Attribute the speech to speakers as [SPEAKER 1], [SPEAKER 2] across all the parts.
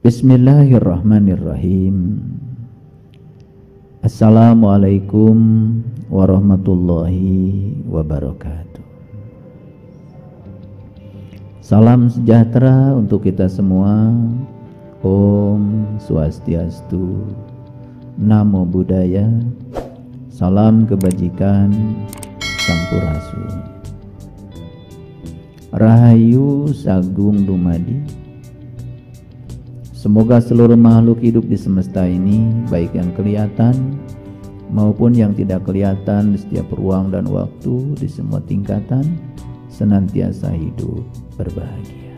[SPEAKER 1] Bismillahirrahmanirrahim. Assalamualaikum warahmatullahi wabarakatuh. Salam sejahtera untuk kita semua. Om Swastiastu, Namo Buddhaya, salam kebajikan, Sampurasun. Rahayu Sagung Dumadi. Semoga seluruh makhluk hidup di semesta ini, baik yang kelihatan maupun yang tidak kelihatan, di setiap ruang dan waktu, di semua tingkatan, senantiasa hidup berbahagia.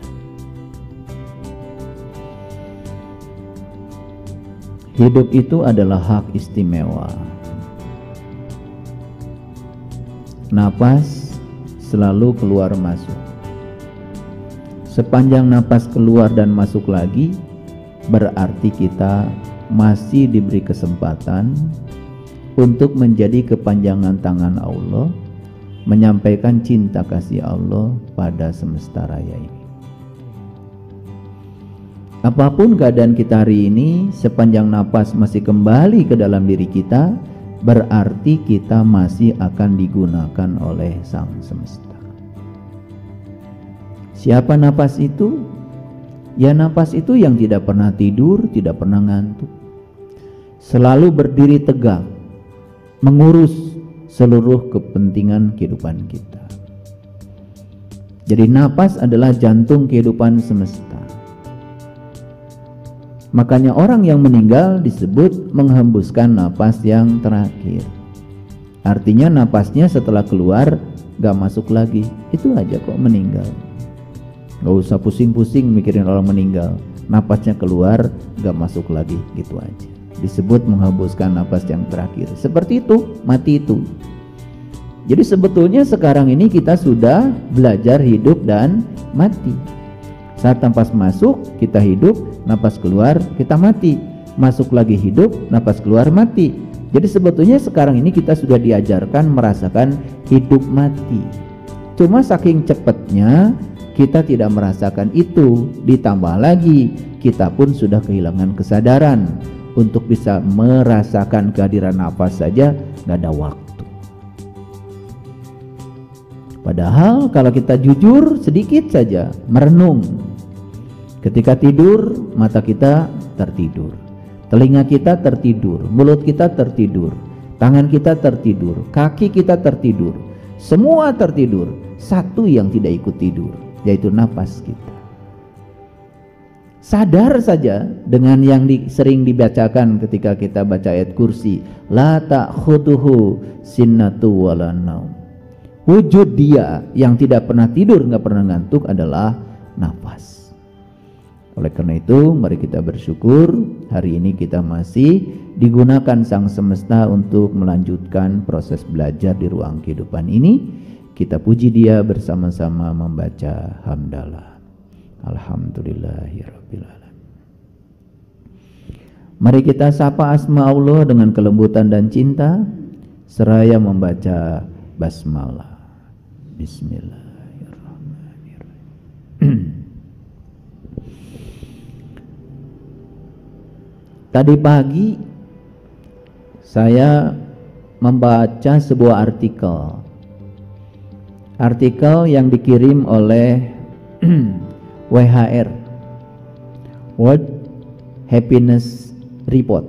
[SPEAKER 1] Hidup itu adalah hak istimewa. Napas selalu keluar masuk. Sepanjang napas keluar dan masuk lagi, berarti kita masih diberi kesempatan untuk menjadi kepanjangan tangan Allah, menyampaikan cinta kasih Allah pada semesta raya ini. Apapun keadaan kita hari ini, sepanjang napas masih kembali ke dalam diri kita, berarti kita masih akan digunakan oleh Sang Semesta. Siapa napas itu? Ya, napas itu yang tidak pernah tidur, tidak pernah ngantuk, selalu berdiri tegak, mengurus seluruh kepentingan kehidupan kita. Jadi napas adalah jantung kehidupan semesta. Makanya orang yang meninggal disebut menghembuskan napas yang terakhir. Artinya napasnya setelah keluar gak masuk lagi, itu aja kok meninggal. Gak usah pusing-pusing mikirin orang meninggal, napasnya keluar gak masuk lagi, gitu aja. Disebut menghembuskan napas yang terakhir. Seperti itu, mati itu. Jadi sebetulnya sekarang ini kita sudah belajar hidup dan mati. Saat napas masuk kita hidup, napas keluar kita mati. Masuk lagi hidup, napas keluar mati. Jadi sebetulnya sekarang ini kita sudah diajarkan merasakan hidup mati. Cuma saking cepatnya kita tidak merasakan itu, ditambah lagi kita pun sudah kehilangan kesadaran. Untuk bisa merasakan kehadiran nafas saja gak ada waktu. Padahal kalau kita jujur sedikit saja merenung, ketika tidur mata kita tertidur, telinga kita tertidur, mulut kita tertidur, tangan kita tertidur, kaki kita tertidur, semua tertidur. Satu yang tidak ikut tidur, yaitu napas kita. Sadar saja dengan yang sering dibacakan ketika kita baca ayat kursi, la ta'khuduhu sinnatu wala naum. Wujud dia yang tidak pernah tidur, nggak pernah ngantuk adalah nafas. Oleh karena itu mari kita bersyukur hari ini kita masih digunakan Sang Semesta untuk melanjutkan proses belajar di ruang kehidupan ini. Kita puji Dia bersama-sama membaca hamdalah. Alhamdulillahirabbil alamin. Mari kita sapa asma Allah dengan kelembutan dan cinta seraya membaca basmalah. Bismillahirrahmanirrahim. Tadi pagi saya membaca sebuah artikel yang dikirim oleh WHR, World Happiness Report.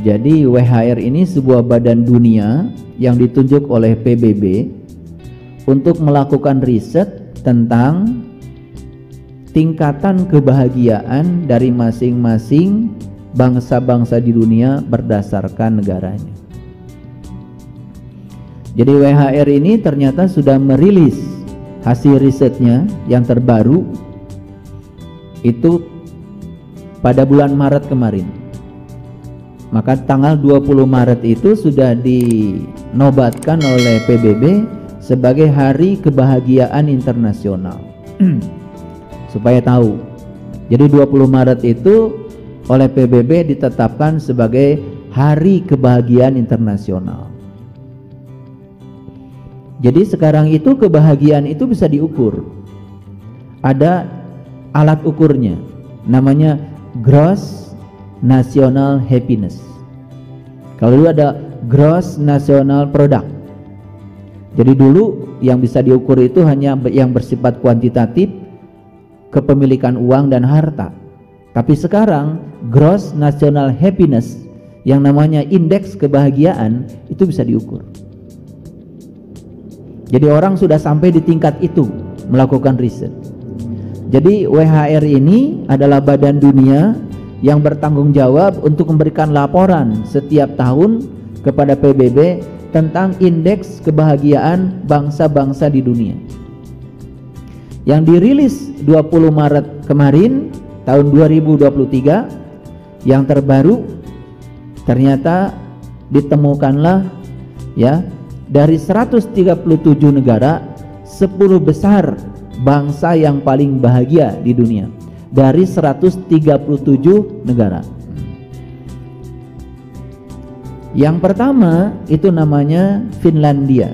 [SPEAKER 1] Jadi WHR ini sebuah badan dunia yang ditunjuk oleh PBB untuk melakukan riset tentang tingkatan kebahagiaan dari masing-masing bangsa-bangsa di dunia berdasarkan negaranya. Jadi WHR ini ternyata sudah merilis hasil risetnya yang terbaru itu pada bulan Maret kemarin. Maka tanggal 20 Maret itu sudah dinobatkan oleh PBB sebagai Hari Kebahagiaan Internasional. Supaya tahu. Jadi 20 Maret itu oleh PBB ditetapkan sebagai Hari Kebahagiaan Internasional. Jadi sekarang itu kebahagiaan itu bisa diukur. Ada alat ukurnya. namanya gross national happiness. Kalau dulu ada gross national product. Jadi dulu yang bisa diukur itu hanya yang bersifat kuantitatif, kepemilikan uang dan harta. Tapi sekarang gross national happiness, yang namanya indeks kebahagiaan, itu bisa diukur. Jadi orang sudah sampai di tingkat itu melakukan riset. Jadi WHR ini adalah badan dunia yang bertanggung jawab untuk memberikan laporan setiap tahun kepada PBB tentang indeks kebahagiaan bangsa-bangsa di dunia. Yang dirilis 20 Maret kemarin tahun 2023, yang terbaru ternyata ditemukanlah ya, dari 137 negara 10 besar bangsa yang paling bahagia di dunia dari 137 negara. Yang pertama itu namanya Finlandia.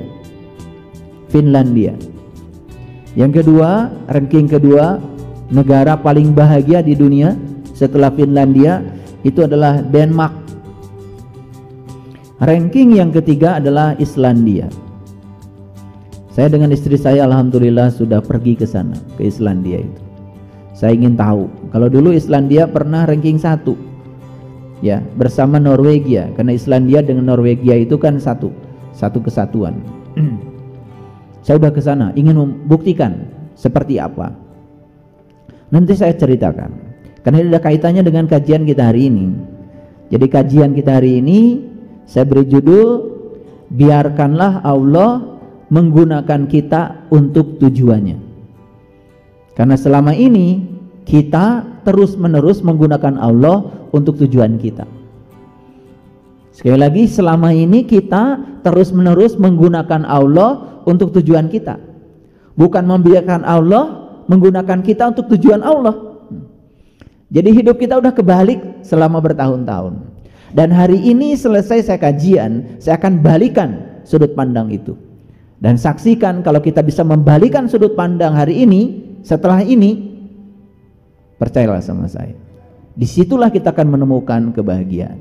[SPEAKER 1] Yang kedua, ranking kedua negara paling bahagia di dunia setelah Finlandia itu adalah Denmark. Ranking yang ketiga adalah Islandia. Saya dengan istri saya alhamdulillah sudah pergi ke sana, ke Islandia itu. Saya ingin tahu. Kalau dulu Islandia pernah ranking 1. Ya, bersama Norwegia, karena Islandia dengan Norwegia itu kan satu kesatuan. Saya sudah ke sana, ingin membuktikan seperti apa. Nanti saya ceritakan, karena ini ada kaitannya dengan kajian kita hari ini. Jadi kajian kita hari ini saya beri judul, biarkanlah Allah menggunakan kita untuk tujuannya. Karena selama ini kita terus-menerus menggunakan Allah untuk tujuan kita. Sekali lagi, selama ini kita terus-menerus menggunakan Allah untuk tujuan kita, bukan membiarkan Allah menggunakan kita untuk tujuan Allah. Jadi hidup kita udah kebalik selama bertahun-tahun. Dan hari ini selesai saya kajian, saya akan balikan sudut pandang itu. Dan saksikan kalau kita bisa membalikan sudut pandang hari ini, setelah ini, percayalah sama saya, disitulah kita akan menemukan kebahagiaan.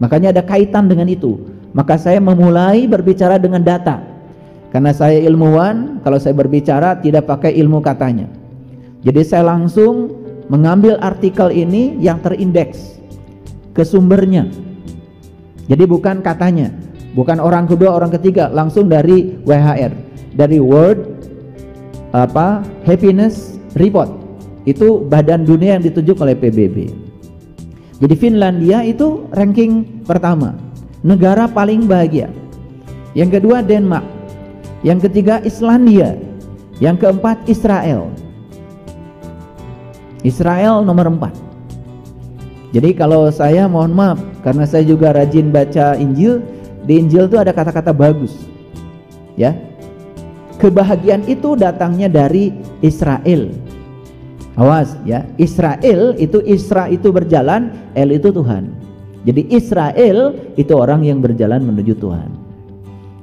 [SPEAKER 1] Makanya ada kaitan dengan itu. Maka saya memulai berbicara dengan data. Karena saya ilmuwan, kalau saya berbicara tidak pakai ilmu katanya. Jadi saya langsung mengambil artikel ini yang terindeks ke sumbernya. Jadi bukan katanya, bukan orang kedua, orang ketiga, langsung dari WHR, dari World Happiness Report. Itu badan dunia yang ditunjuk oleh PBB. Jadi Finlandia itu ranking pertama, negara paling bahagia. Yang kedua Denmark, yang ketiga Islandia, yang keempat Israel. Israel nomor 4. Jadi kalau saya mohon maaf, karena saya juga rajin baca Injil, di Injil itu ada kata-kata bagus. Ya. Kebahagiaan itu datangnya dari Israel. Awas ya, Israel itu, Isra itu berjalan, El itu Tuhan. Jadi Israel itu orang yang berjalan menuju Tuhan.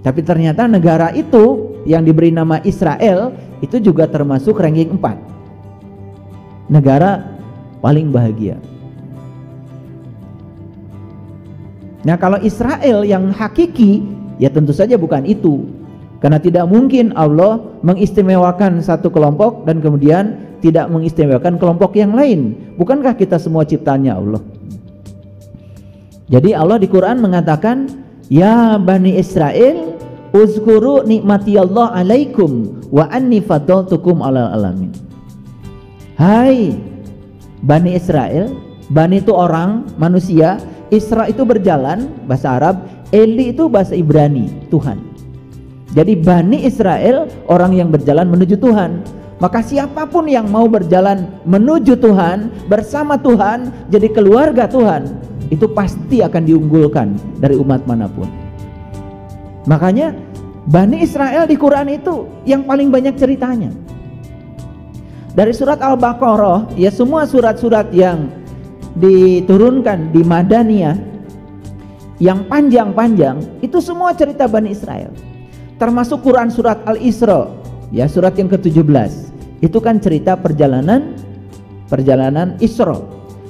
[SPEAKER 1] Tapi ternyata negara itu yang diberi nama Israel itu juga termasuk ranking 4 negara paling bahagia. Nah, kalau Israel yang hakiki, ya tentu saja bukan itu. Karena tidak mungkin Allah mengistimewakan satu kelompok dan kemudian tidak mengistimewakan kelompok yang lain. Bukankah kita semua ciptaannya Allah? Jadi Allah di Quran mengatakan, ya Bani Israel, uzkuru nikmati Allah alaikum wa anni faddaltukum alal alamin. Hai Bani Israel, Bani itu orang, manusia, Isra itu berjalan, bahasa Arab, Eli itu bahasa Ibrani, Tuhan. Jadi Bani Israel, orang yang berjalan menuju Tuhan. Maka siapapun yang mau berjalan menuju Tuhan, bersama Tuhan, jadi keluarga Tuhan, itu pasti akan diunggulkan dari umat manapun. Makanya Bani Israel di Quran itu yang paling banyak ceritanya. Dari surat Al-Baqarah, ya semua surat-surat yang diturunkan di Madaniyah yang panjang-panjang, itu semua cerita Bani Israel. Termasuk Quran surat Al-Isra, ya surat yang ke-17. Itu kan cerita perjalanan perjalanan Isra.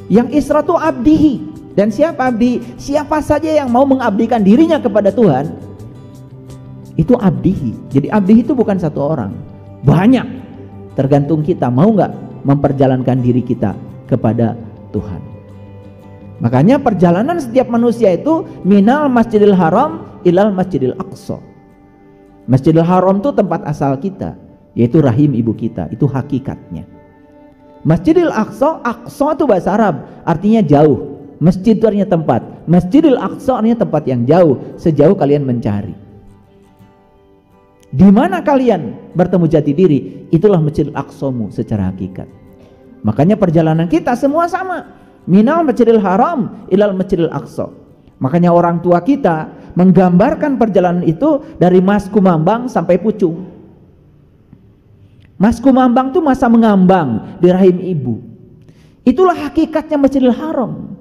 [SPEAKER 1] Yang Isra itu abdihi. Dan siapa abdi? Siapa saja yang mau mengabdikan dirinya kepada Tuhan, itu abdihi. Jadi abdihi itu bukan satu orang, banyak. Tergantung kita mau nggak memperjalankan diri kita kepada Tuhan. Makanya perjalanan setiap manusia itu minal masjidil haram ilal masjidil aqsa. Masjidil haram itu tempat asal kita, yaitu rahim ibu kita, itu hakikatnya. Masjidil aqsa, aqsa itu bahasa Arab, artinya jauh. Masjid itu artinya tempat. Masjidil aqsa artinya tempat yang jauh, sejauh kalian mencari. Di mana kalian bertemu jati diri, itulah Masjidil Aqsamu secara hakikat. Makanya perjalanan kita semua sama. Minal Masjidil Haram ilal Masjidil Aqsa. Makanya orang tua kita menggambarkan perjalanan itu dari Mas Kumambang sampai Pucung. Mas Kumambang itu masa mengambang di rahim ibu. Itulah hakikatnya Masjidil Haram.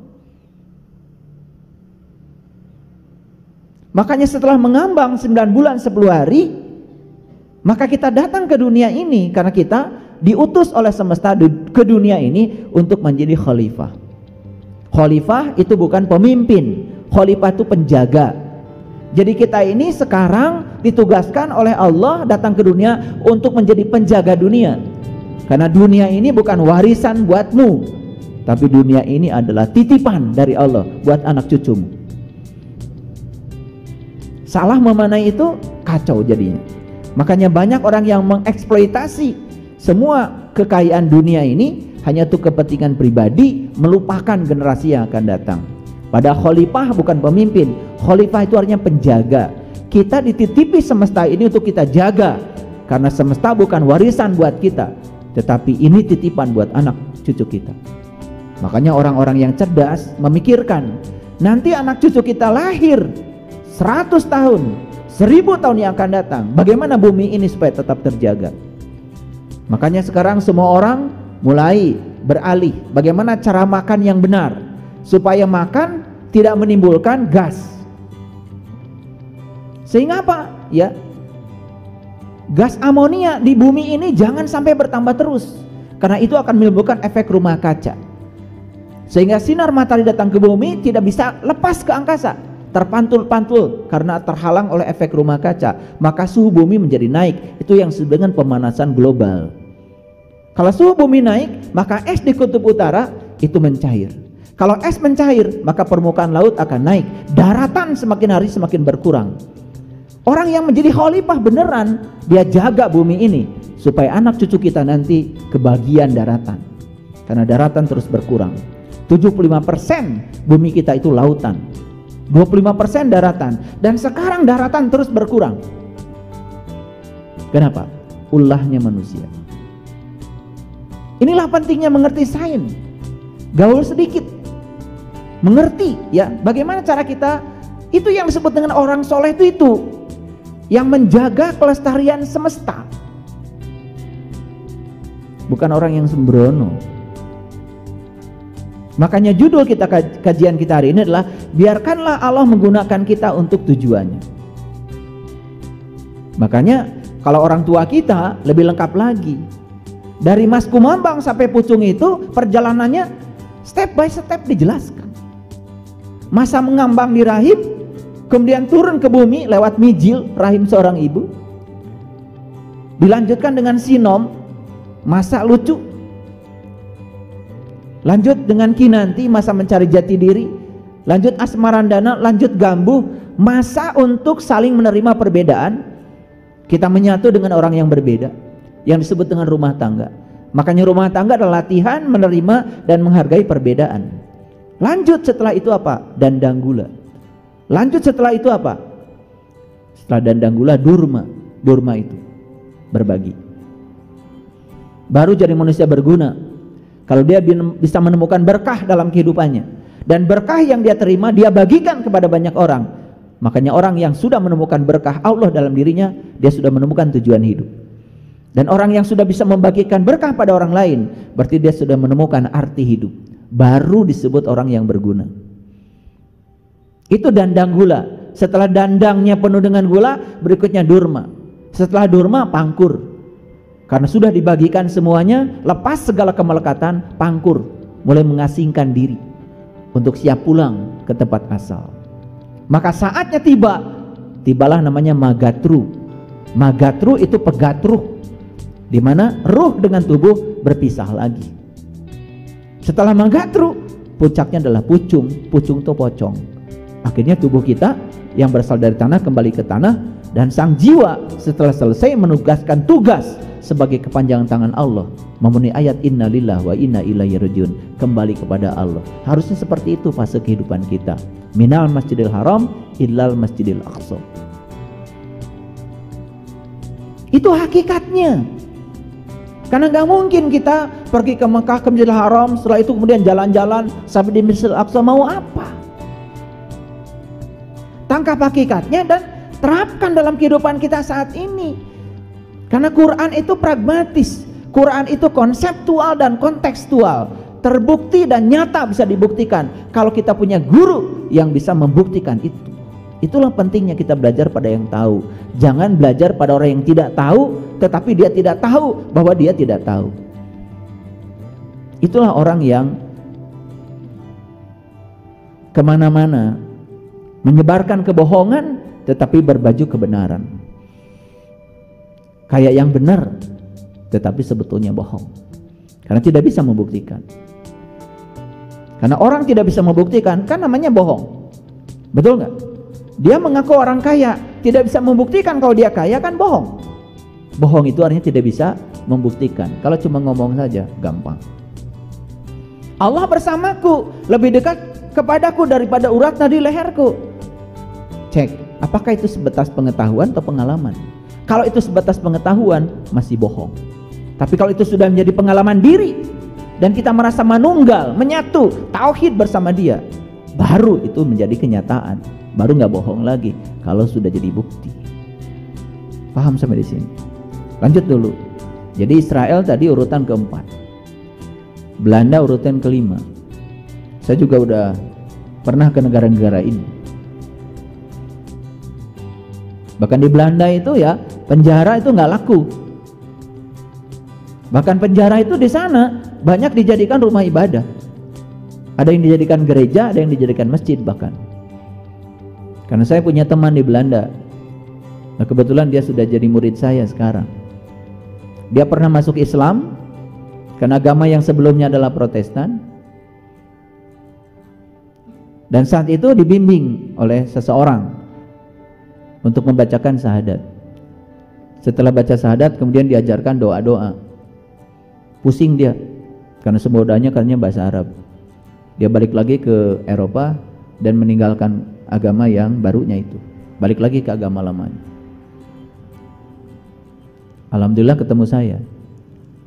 [SPEAKER 1] Makanya setelah mengambang 9 bulan 10 hari, maka kita datang ke dunia ini karena kita diutus oleh semesta ke dunia ini untuk menjadi khalifah. Khalifah itu bukan pemimpin, khalifah itu penjaga. Jadi kita ini sekarang ditugaskan oleh Allah datang ke dunia untuk menjadi penjaga dunia. Karena dunia ini bukan warisan buatmu, tapi dunia ini adalah titipan dari Allah buat anak cucumu. Salah memanai itu kacau jadinya. Makanya banyak orang yang mengeksploitasi semua kekayaan dunia ini hanya untuk kepentingan pribadi, melupakan generasi yang akan datang. Padahal khalifah bukan pemimpin, khalifah itu artinya penjaga. Kita dititipi semesta ini untuk kita jaga, karena semesta bukan warisan buat kita, tetapi ini titipan buat anak cucu kita. Makanya orang-orang yang cerdas memikirkan, nanti anak cucu kita lahir 100 tahun, 1000 tahun yang akan datang, bagaimana bumi ini supaya tetap terjaga. Makanya sekarang semua orang mulai beralih bagaimana cara makan yang benar, supaya makan tidak menimbulkan gas. Sehingga apa? Ya, gas amonia di bumi ini jangan sampai bertambah terus, karena itu akan menimbulkan efek rumah kaca. Sehingga sinar matahari datang ke bumi tidak bisa lepas ke angkasa, terpantul-pantul karena terhalang oleh efek rumah kaca, maka suhu bumi menjadi naik. Itu yang disebut dengan pemanasan global. Kalau suhu bumi naik, maka es di kutub utara itu mencair. Kalau es mencair, maka permukaan laut akan naik. Daratan semakin hari semakin berkurang. Orang yang menjadi khalifah beneran, dia jaga bumi ini supaya anak cucu kita nanti kebagian daratan. Karena daratan terus berkurang. 75% bumi kita itu lautan, 25% daratan, dan sekarang daratan terus berkurang. Kenapa? Ulahnya manusia. Inilah pentingnya mengerti sains. Gaul sedikit, mengerti ya bagaimana cara kita. Itu yang disebut dengan orang soleh itu yang menjaga kelestarian semesta, bukan orang yang sembrono. Makanya judul kita kajian kita hari ini adalah biarkanlah Allah menggunakan kita untuk tujuannya. Makanya kalau orang tua kita lebih lengkap lagi. Dari Mas Kumambang sampai Pucung itu perjalanannya step by step dijelaskan. Masa mengambang di rahim, kemudian turun ke bumi lewat mijil rahim seorang ibu, dilanjutkan dengan sinom, masa lucu, lanjut dengan kinanti, masa mencari jati diri, lanjut asmarandana, lanjut gambuh, masa untuk saling menerima perbedaan, kita menyatu dengan orang yang berbeda, yang disebut dengan rumah tangga. Makanya rumah tangga adalah latihan menerima dan menghargai perbedaan. Lanjut setelah itu apa? Dandang gula. Lanjut setelah itu apa? Setelah dandang gula, durma. Durma itu berbagi. Baru jadi manusia berguna kalau dia bisa menemukan berkah dalam kehidupannya, dan berkah yang dia terima dia bagikan kepada banyak orang. Makanya orang yang sudah menemukan berkah Allah dalam dirinya, dia sudah menemukan tujuan hidup. Dan orang yang sudah bisa membagikan berkah pada orang lain, berarti dia sudah menemukan arti hidup. Baru disebut orang yang berguna. Itu dandang gula. Setelah dandangnya penuh dengan gula, berikutnya durma. Setelah durma, pangkur. Karena sudah dibagikan semuanya, lepas segala kemelekatan, pangkur, mulai mengasingkan diri untuk siap pulang ke tempat asal. Maka saatnya tibalah namanya magatru. Magatru itu pegatruh, di mana ruh dengan tubuh berpisah lagi. Setelah magatru, puncaknya adalah pucung itu pocong. Akhirnya tubuh kita yang berasal dari tanah kembali ke tanah, dan sang jiwa setelah selesai menugaskan tugas sebagai kepanjangan tangan Allah, memenuhi ayat inna lillahi wa inna ilaihi rajiun, kembali kepada Allah. Harusnya seperti itu fase kehidupan kita. Minal masjidil haram illal masjidil aqsa. Itu hakikatnya. Karena gak mungkin kita pergi ke Mekah, ke Masjidil Haram, setelah itu kemudian jalan-jalan sampai di Masjidil Aqsa, mau apa? Tangkap hakikatnya dan terapkan dalam kehidupan kita saat ini. Karena Quran itu pragmatis, Quran itu konseptual dan kontekstual, terbukti dan nyata bisa dibuktikan kalau kita punya guru yang bisa membuktikan itu. Itulah pentingnya kita belajar pada yang tahu. Jangan belajar pada orang yang tidak tahu, tetapi dia tidak tahu bahwa dia tidak tahu. Itulah orang yang kemana-mana menyebarkan kebohongan tetapi berbaju kebenaran. Kayak yang benar tetapi sebetulnya bohong, karena tidak bisa membuktikan. Karena orang tidak bisa membuktikan, kan namanya bohong. Betul nggak? Dia mengaku orang kaya, tidak bisa membuktikan kalau dia kaya, kan bohong. Bohong itu artinya tidak bisa membuktikan. Kalau cuma ngomong saja gampang. Allah bersamaku, lebih dekat kepadaku daripada urat nadi leherku. Cek, apakah itu sebatas pengetahuan atau pengalaman? Kalau itu sebatas pengetahuan, masih bohong. Tapi kalau itu sudah menjadi pengalaman diri, dan kita merasa manunggal, menyatu, tauhid bersama dia, baru itu menjadi kenyataan. Baru nggak bohong lagi kalau sudah jadi bukti. Paham sampai di sini? Lanjut dulu. Jadi Israel tadi urutan keempat, Belanda urutan kelima. Saya juga udah pernah ke negara-negara ini. Bahkan di Belanda itu ya penjara itu nggak laku. Bahkan penjara itu di sana banyak dijadikan rumah ibadah. Ada yang dijadikan gereja, ada yang dijadikan masjid bahkan. Karena saya punya teman di Belanda. Nah, kebetulan dia sudah jadi murid saya sekarang. Dia pernah masuk Islam karena agama yang sebelumnya adalah Protestan. Dan saat itu dibimbing oleh seseorang untuk membacakan syahadat. Setelah baca syahadat kemudian diajarkan doa-doa. Pusing dia karena semua doanya katanya bahasa Arab. Dia balik lagi ke Eropa dan meninggalkan agama yang barunya itu, balik lagi ke agama lamanya. Alhamdulillah ketemu saya.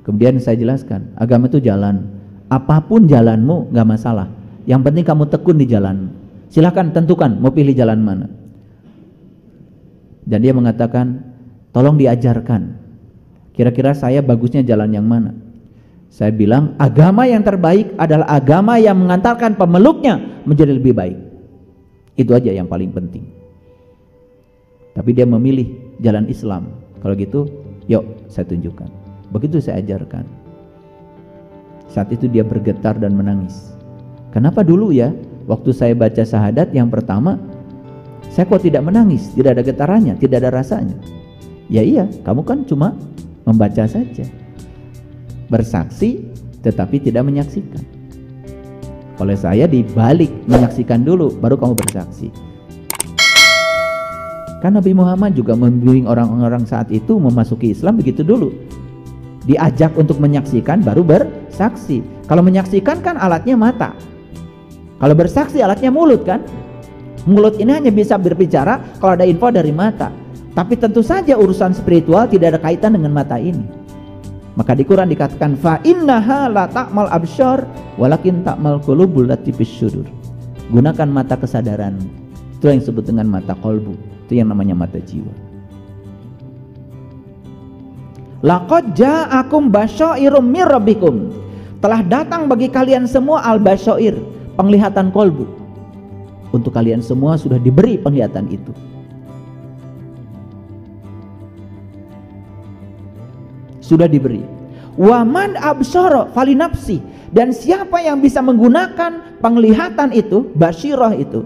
[SPEAKER 1] Kemudian saya jelaskan, agama itu jalan. Apapun jalanmu gak masalah. Yang penting kamu tekun di jalan. Silahkan tentukan mau pilih jalan mana. Dan dia mengatakan, tolong diajarkan. Kira-kira saya bagusnya jalan yang mana? Saya bilang, agama yang terbaik adalah agama yang mengantarkan pemeluknya menjadi lebih baik. Itu aja yang paling penting. Tapi dia memilih jalan Islam. Kalau gitu, yuk saya tunjukkan. Begitu saya ajarkan. Saat itu dia bergetar dan menangis. Kenapa dulu ya, waktu saya baca syahadat yang pertama, saya kok tidak menangis, tidak ada getarannya, tidak ada rasanya. Ya iya, kamu kan cuma membaca saja. Bersaksi tetapi tidak menyaksikan. Oleh saya dibalik, menyaksikan dulu baru kamu bersaksi. Kan Nabi Muhammad juga membimbing orang-orang saat itu memasuki Islam begitu dulu. Diajak untuk menyaksikan baru bersaksi. Kalau menyaksikan kan alatnya mata. Kalau bersaksi alatnya mulut kan. Mulut ini hanya bisa berbicara kalau ada info dari mata. Tapi tentu saja urusan spiritual tidak ada kaitan dengan mata ini. Maka di Quran dikatakan fa innaha la ta'mal absyar walakin ta'mal qulubul lati fis sudur. Gunakan mata kesadaran. Itu yang disebut dengan mata qalbu. Itu yang namanya mata jiwa. Laqad ja'akum basyairum mir rabbikum. Telah datang bagi kalian semua al-basyair, penglihatan qalbu. Untuk kalian semua sudah diberi penglihatan itu. sudah diberi. Wa man absara falinafsi, dan siapa yang bisa menggunakan penglihatan itu, basyirah itu,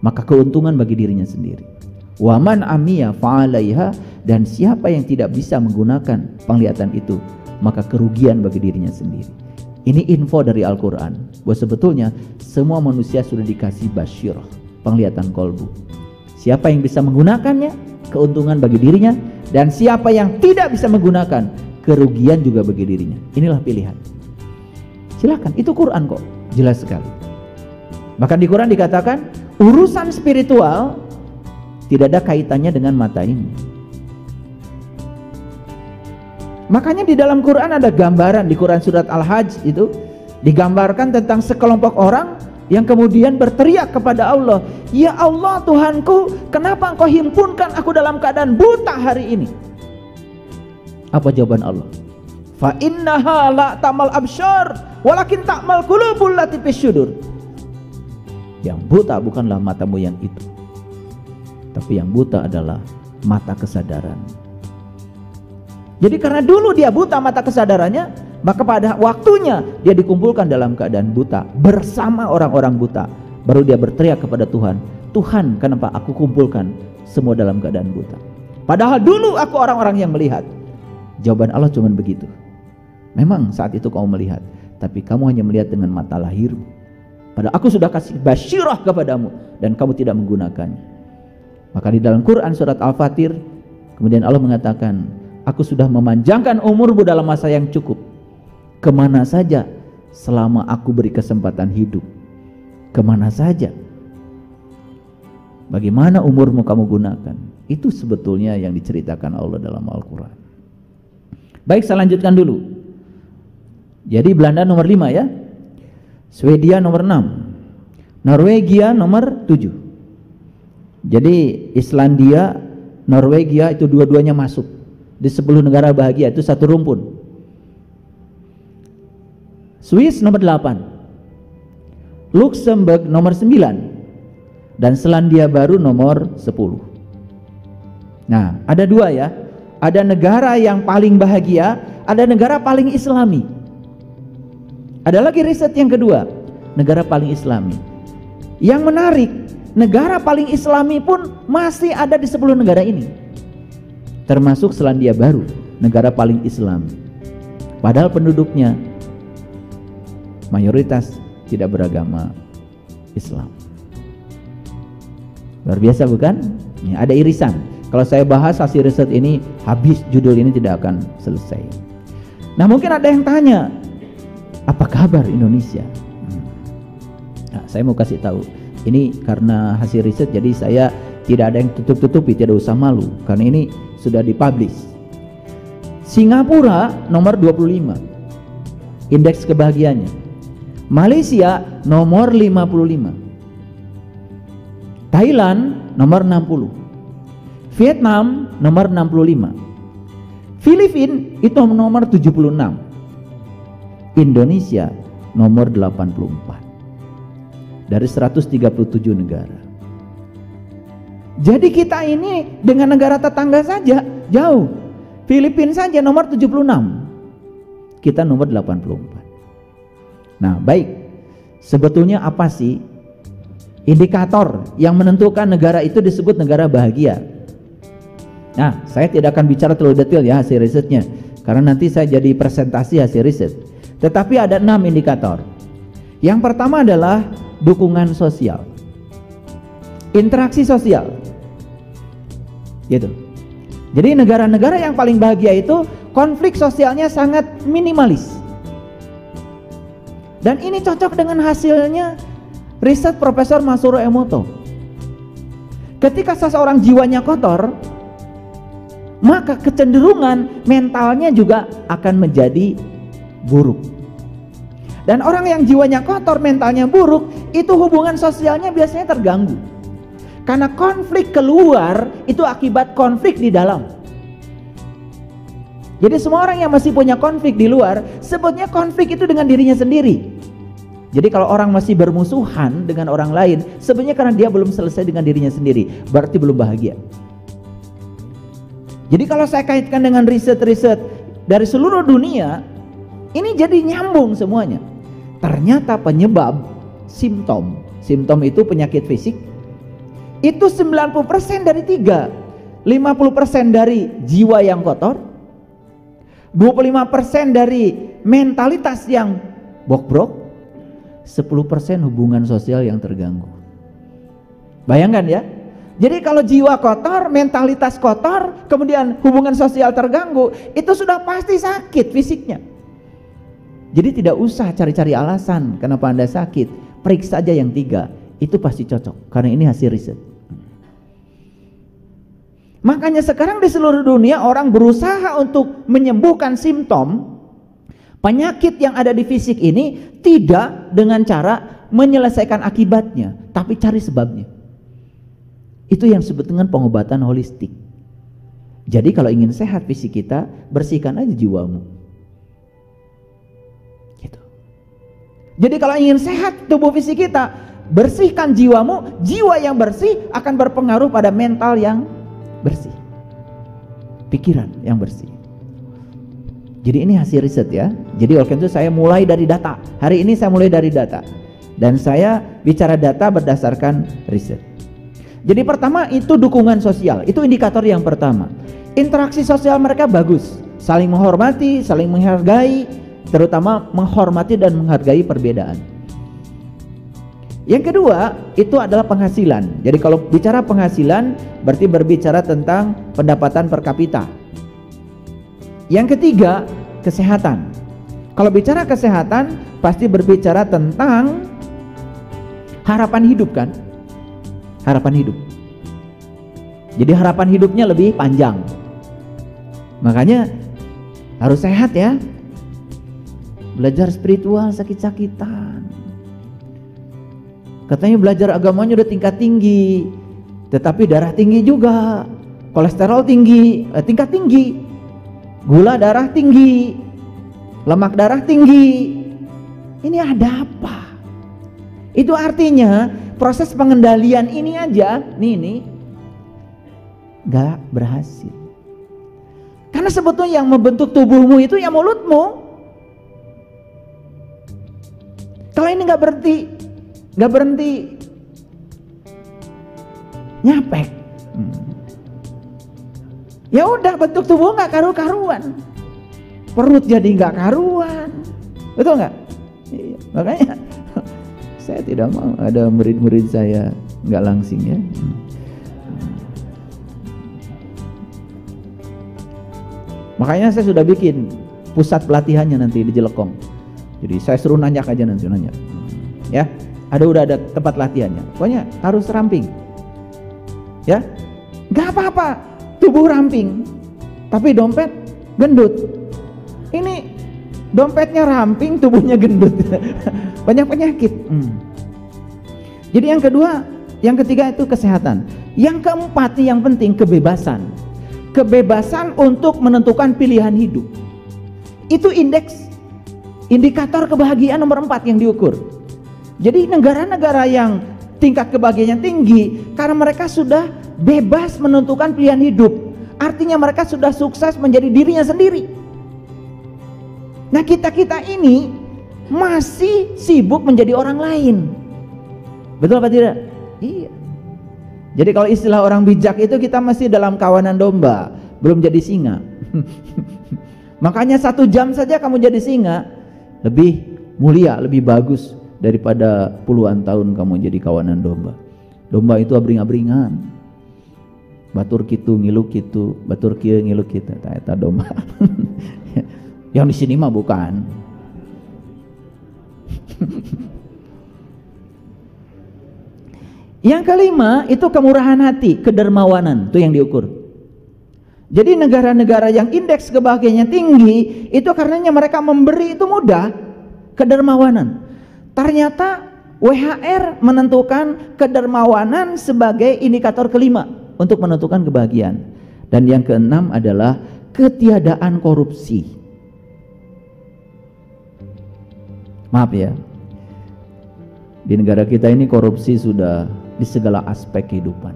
[SPEAKER 1] maka keuntungan bagi dirinya sendiri. Wa man amiya fa'alaiha, dan siapa yang tidak bisa menggunakan penglihatan itu, maka kerugian bagi dirinya sendiri. Ini info dari Al-Quran bahwa sebetulnya semua manusia sudah dikasih basyirah, penglihatan kolbu. Siapa yang bisa menggunakannya, keuntungan bagi dirinya, dan siapa yang tidak bisa menggunakan, kerugian juga bagi dirinya. Inilah pilihan. Silakan, itu Quran kok, jelas sekali. Bahkan di Quran dikatakan urusan spiritual tidak ada kaitannya dengan mata ini. Makanya di dalam Quran ada gambaran, di Quran surat Al-Hajj itu digambarkan tentang sekelompok orang yang kemudian berteriak kepada Allah, "Ya Allah Tuhanku, kenapa Engkau himpunkan aku dalam keadaan buta hari ini?" Apa jawaban Allah? Fa innaha la ta'mal absyar walakin ta'mal qulubul lati fisyudur. Yang buta bukanlah matamu yang itu, tapi yang buta adalah mata kesadaran. Jadi karena dulu dia buta mata kesadarannya, maka pada waktunya dia dikumpulkan dalam keadaan buta bersama orang-orang buta. Baru dia berteriak kepada Tuhan, "Tuhan, kenapa aku kumpulkan semua dalam keadaan buta? Padahal dulu aku orang-orang yang melihat." Jawaban Allah cuma begitu. Memang saat itu kamu melihat, tapi kamu hanya melihat dengan mata lahirmu. Padahal aku sudah kasih basyirah kepadamu dan kamu tidak menggunakannya. Maka di dalam Quran surat Al-Fatir kemudian Allah mengatakan, "Aku sudah memanjangkan umurmu dalam masa yang cukup. Kemana saja selama aku beri kesempatan hidup? Kemana saja? Bagaimana umurmu kamu gunakan?" Itu sebetulnya yang diceritakan Allah dalam Al-Quran. Baik, saya lanjutkan dulu. Jadi Belanda nomor 5 ya, Swedia nomor 6, Norwegia nomor 7. Jadi Islandia, Norwegia itu dua-duanya masuk di 10 negara bahagia, itu satu rumpun. Swiss nomor 8, Luxembourg nomor 9, dan Selandia Baru nomor 10. Nah, ada dua ya, ada negara yang paling bahagia, ada negara paling islami. Ada lagi riset yang kedua, negara paling islami. Yang menarik, negara paling islami pun masih ada di 10 negara ini, termasuk Selandia Baru, negara paling islami. Padahal penduduknya mayoritas tidak beragama Islam. Luar biasa bukan? Ya, ada irisan. Kalau saya bahas hasil riset ini, habis judul ini tidak akan selesai. Nah, mungkin ada yang tanya, apa kabar Indonesia? Nah, saya mau kasih tahu, ini karena hasil riset, jadi saya tidak ada yang tutup-tutupi, tidak usah malu, karena ini sudah dipublish. Singapura nomor 25, indeks kebahagiaannya. Malaysia nomor 55, Thailand nomor 60, Vietnam nomor 65, Filipina itu nomor 76, Indonesia nomor 84 dari 137 negara. Jadi kita ini dengan negara tetangga saja jauh. Filipina saja nomor 76, kita nomor 84. Nah, baik, sebetulnya apa sih indikator yang menentukan negara itu disebut negara bahagia? Nah, saya tidak akan bicara terlalu detail ya hasil risetnya, karena nanti saya jadi presentasi hasil riset. Tetapi ada 6 indikator. Yang pertama adalah dukungan sosial, interaksi sosial, gitu. Jadi negara-negara yang paling bahagia itu konflik sosialnya sangat minimalis. Dan ini cocok dengan hasilnya riset Profesor Masaru Emoto. Ketika seseorang jiwanya kotor, maka kecenderungan mentalnya juga akan menjadi buruk. Dan orang yang jiwanya kotor, mentalnya buruk, itu hubungan sosialnya biasanya terganggu. Karena konflik keluar itu akibat konflik di dalam. Jadi semua orang yang masih punya konflik di luar, sebutnya konflik itu dengan dirinya sendiri. Jadi kalau orang masih bermusuhan dengan orang lain, sebenarnya karena dia belum selesai dengan dirinya sendiri, berarti belum bahagia. Jadi kalau saya kaitkan dengan riset-riset dari seluruh dunia, ini jadi nyambung semuanya. Ternyata penyebab simptom itu penyakit fisik, itu 90% dari 3. 50% dari jiwa yang kotor, 25% dari mentalitas yang bobrok, 10% hubungan sosial yang terganggu. Bayangkan ya. Jadi kalau jiwa kotor, mentalitas kotor, kemudian hubungan sosial terganggu, itu sudah pasti sakit fisiknya. Jadi tidak usah cari-cari alasan kenapa Anda sakit. Periksa aja yang 3, itu pasti cocok, karena ini hasil riset. Makanya sekarang di seluruh dunia orang berusaha untuk menyembuhkan simptom penyakit yang ada di fisik ini, tidak dengan cara menyelesaikan akibatnya, tapi cari sebabnya. Itu yang disebut dengan pengobatan holistik. Jadi kalau ingin sehat fisik kita, bersihkan aja jiwamu. Gitu. Jadi kalau ingin sehat tubuh fisik kita, bersihkan jiwamu. Jiwa yang bersih akan berpengaruh pada mental yang bersih, pikiran yang bersih. Jadi ini hasil riset ya. Jadi oleh itu saya mulai dari data. Hari ini saya mulai dari data, dan saya bicara data berdasarkan riset. Jadi pertama itu dukungan sosial, itu indikator yang pertama. Interaksi sosial mereka bagus, saling menghormati, saling menghargai, terutama menghormati dan menghargai perbedaan. Yang kedua itu adalah penghasilan. Jadi kalau bicara penghasilan berarti berbicara tentang pendapatan per kapita. Yang ketiga kesehatan. Kalau bicara kesehatan pasti berbicara tentang harapan hidup kan? Harapan hidup. Jadi harapan hidupnya lebih panjang. Makanya harus sehat ya. Belajar spiritual sakit-sakitan. Katanya belajar agamanya udah tingkat tinggi, tetapi darah tinggi juga, kolesterol tinggi, tingkat tinggi, gula darah tinggi, lemak darah tinggi. Ini ada apa? Itu artinya proses pengendalian ini aja, nih gak berhasil. Karena sebetulnya yang membentuk tubuhmu itu ya mulutmu. Kalau ini gak berhenti nyapek, ya udah bentuk tubuh nggak karu-karuan, perut jadi nggak karuan, betul nggak? Iya. Makanya saya tidak mau ada murid-murid saya nggak langsing ya. Makanya saya sudah bikin pusat pelatihannya nanti di Jelekong. Jadi saya suruh nanyak aja nanti ya. Udah ada tempat latihannya. Pokoknya harus ramping. Ya. Gak apa-apa tubuh ramping, tapi dompet gendut. Ini dompetnya ramping, tubuhnya gendut. Banyak penyakit. Jadi yang ketiga itu kesehatan. Yang keempat yang penting kebebasan. Kebebasan untuk menentukan pilihan hidup. Itu indikator kebahagiaan nomor 4 yang diukur. Jadi negara-negara yang tingkat kebahagiaannya tinggi karena mereka sudah bebas menentukan pilihan hidup. Artinya mereka sudah sukses menjadi dirinya sendiri. Nah kita ini masih sibuk menjadi orang lain. Betul apa tidak? Iya. Jadi kalau istilah orang bijak itu kita masih dalam kawanan domba, belum jadi singa. Makanya 1 jam saja kamu jadi singa, lebih mulia, lebih bagus daripada puluhan tahun kamu jadi kawanan domba. Domba itu abring-abringan, batur kitu ngilu kitu, batur kieu ngilu kitu, eta domba. Yang di sini mah bukan. Yang kelima itu kemurahan hati, kedermawanan, itu yang diukur. Jadi negara-negara yang indeks kebahagiaannya tinggi itu karenanya mereka memberi itu mudah, kedermawanan. Ternyata WHR menentukan kedermawanan sebagai indikator kelima untuk menentukan kebahagiaan. Dan yang keenam adalah ketiadaan korupsi. Maaf ya, di negara kita ini korupsi sudah di segala aspek kehidupan.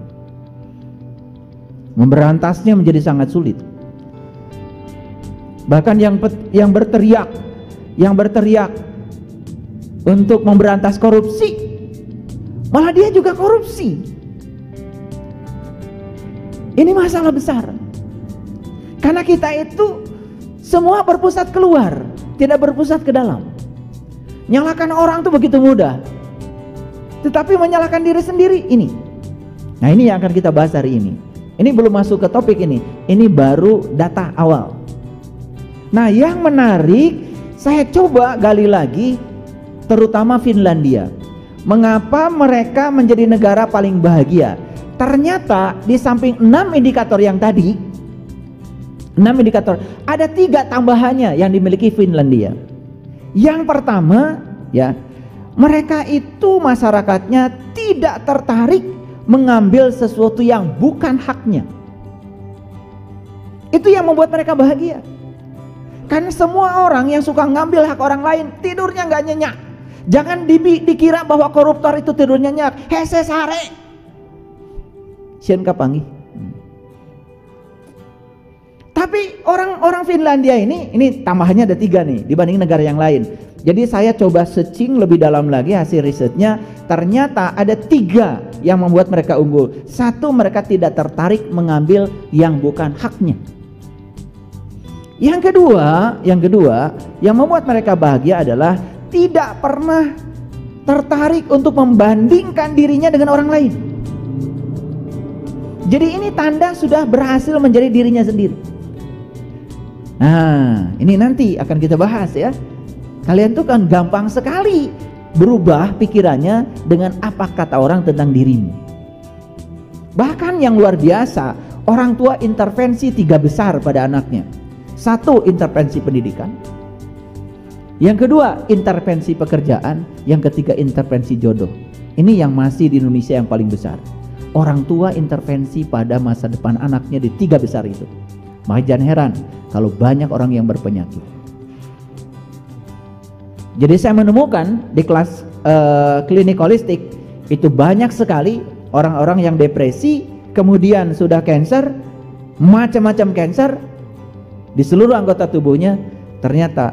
[SPEAKER 1] Memberantasnya menjadi sangat sulit. Bahkan yang berteriak untuk memberantas korupsi, malah dia juga korupsi. Ini masalah besar. Karena kita itu semua berpusat keluar, tidak berpusat ke dalam. Nyalakan orang itu begitu mudah, tetapi menyalahkan diri sendiri ini. Nah, ini yang akan kita bahas hari ini. Ini belum masuk ke topik ini baru data awal. Nah, yang menarik, saya coba gali lagi, terutama Finlandia. Mengapa mereka menjadi negara paling bahagia? Ternyata di samping 6 indikator yang tadi, 6 indikator, ada 3 tambahannya yang dimiliki Finlandia. Yang pertama, ya, mereka itu masyarakatnya tidak tertarik mengambil sesuatu yang bukan haknya. Itu yang membuat mereka bahagia. Karena semua orang yang suka ngambil hak orang lain tidurnya nggak nyenyak. Jangan dikira bahwa koruptor itu tidurnya nyenyak. Hese sare. Sien kapangi. Tapi orang Finlandia ini tambahannya ada 3 nih dibanding negara yang lain. Jadi saya coba searching lebih dalam lagi hasil risetnya. Ternyata ada 3 yang membuat mereka unggul. 1, mereka tidak tertarik mengambil yang bukan haknya. Yang kedua yang membuat mereka bahagia adalah tidak pernah tertarik untuk membandingkan dirinya dengan orang lain. Jadi ini tanda sudah berhasil menjadi dirinya sendiri. Nah, ini nanti akan kita bahas ya. Kalian tuh kan gampang sekali berubah pikirannya dengan apa kata orang tentang dirimu. Bahkan yang luar biasa, orang tua intervensi 3 besar pada anaknya. 1, intervensi pendidikan. Yang kedua, intervensi pekerjaan. Yang ketiga, intervensi jodoh. Ini yang masih di Indonesia yang paling besar. Orang tua intervensi pada masa depan anaknya di 3 besar itu. Maka jangan heran kalau banyak orang yang berpenyakit. Jadi saya menemukan di kelas klinik holistik itu banyak sekali orang-orang yang depresi, kemudian sudah cancer, macam-macam cancer di seluruh anggota tubuhnya. Ternyata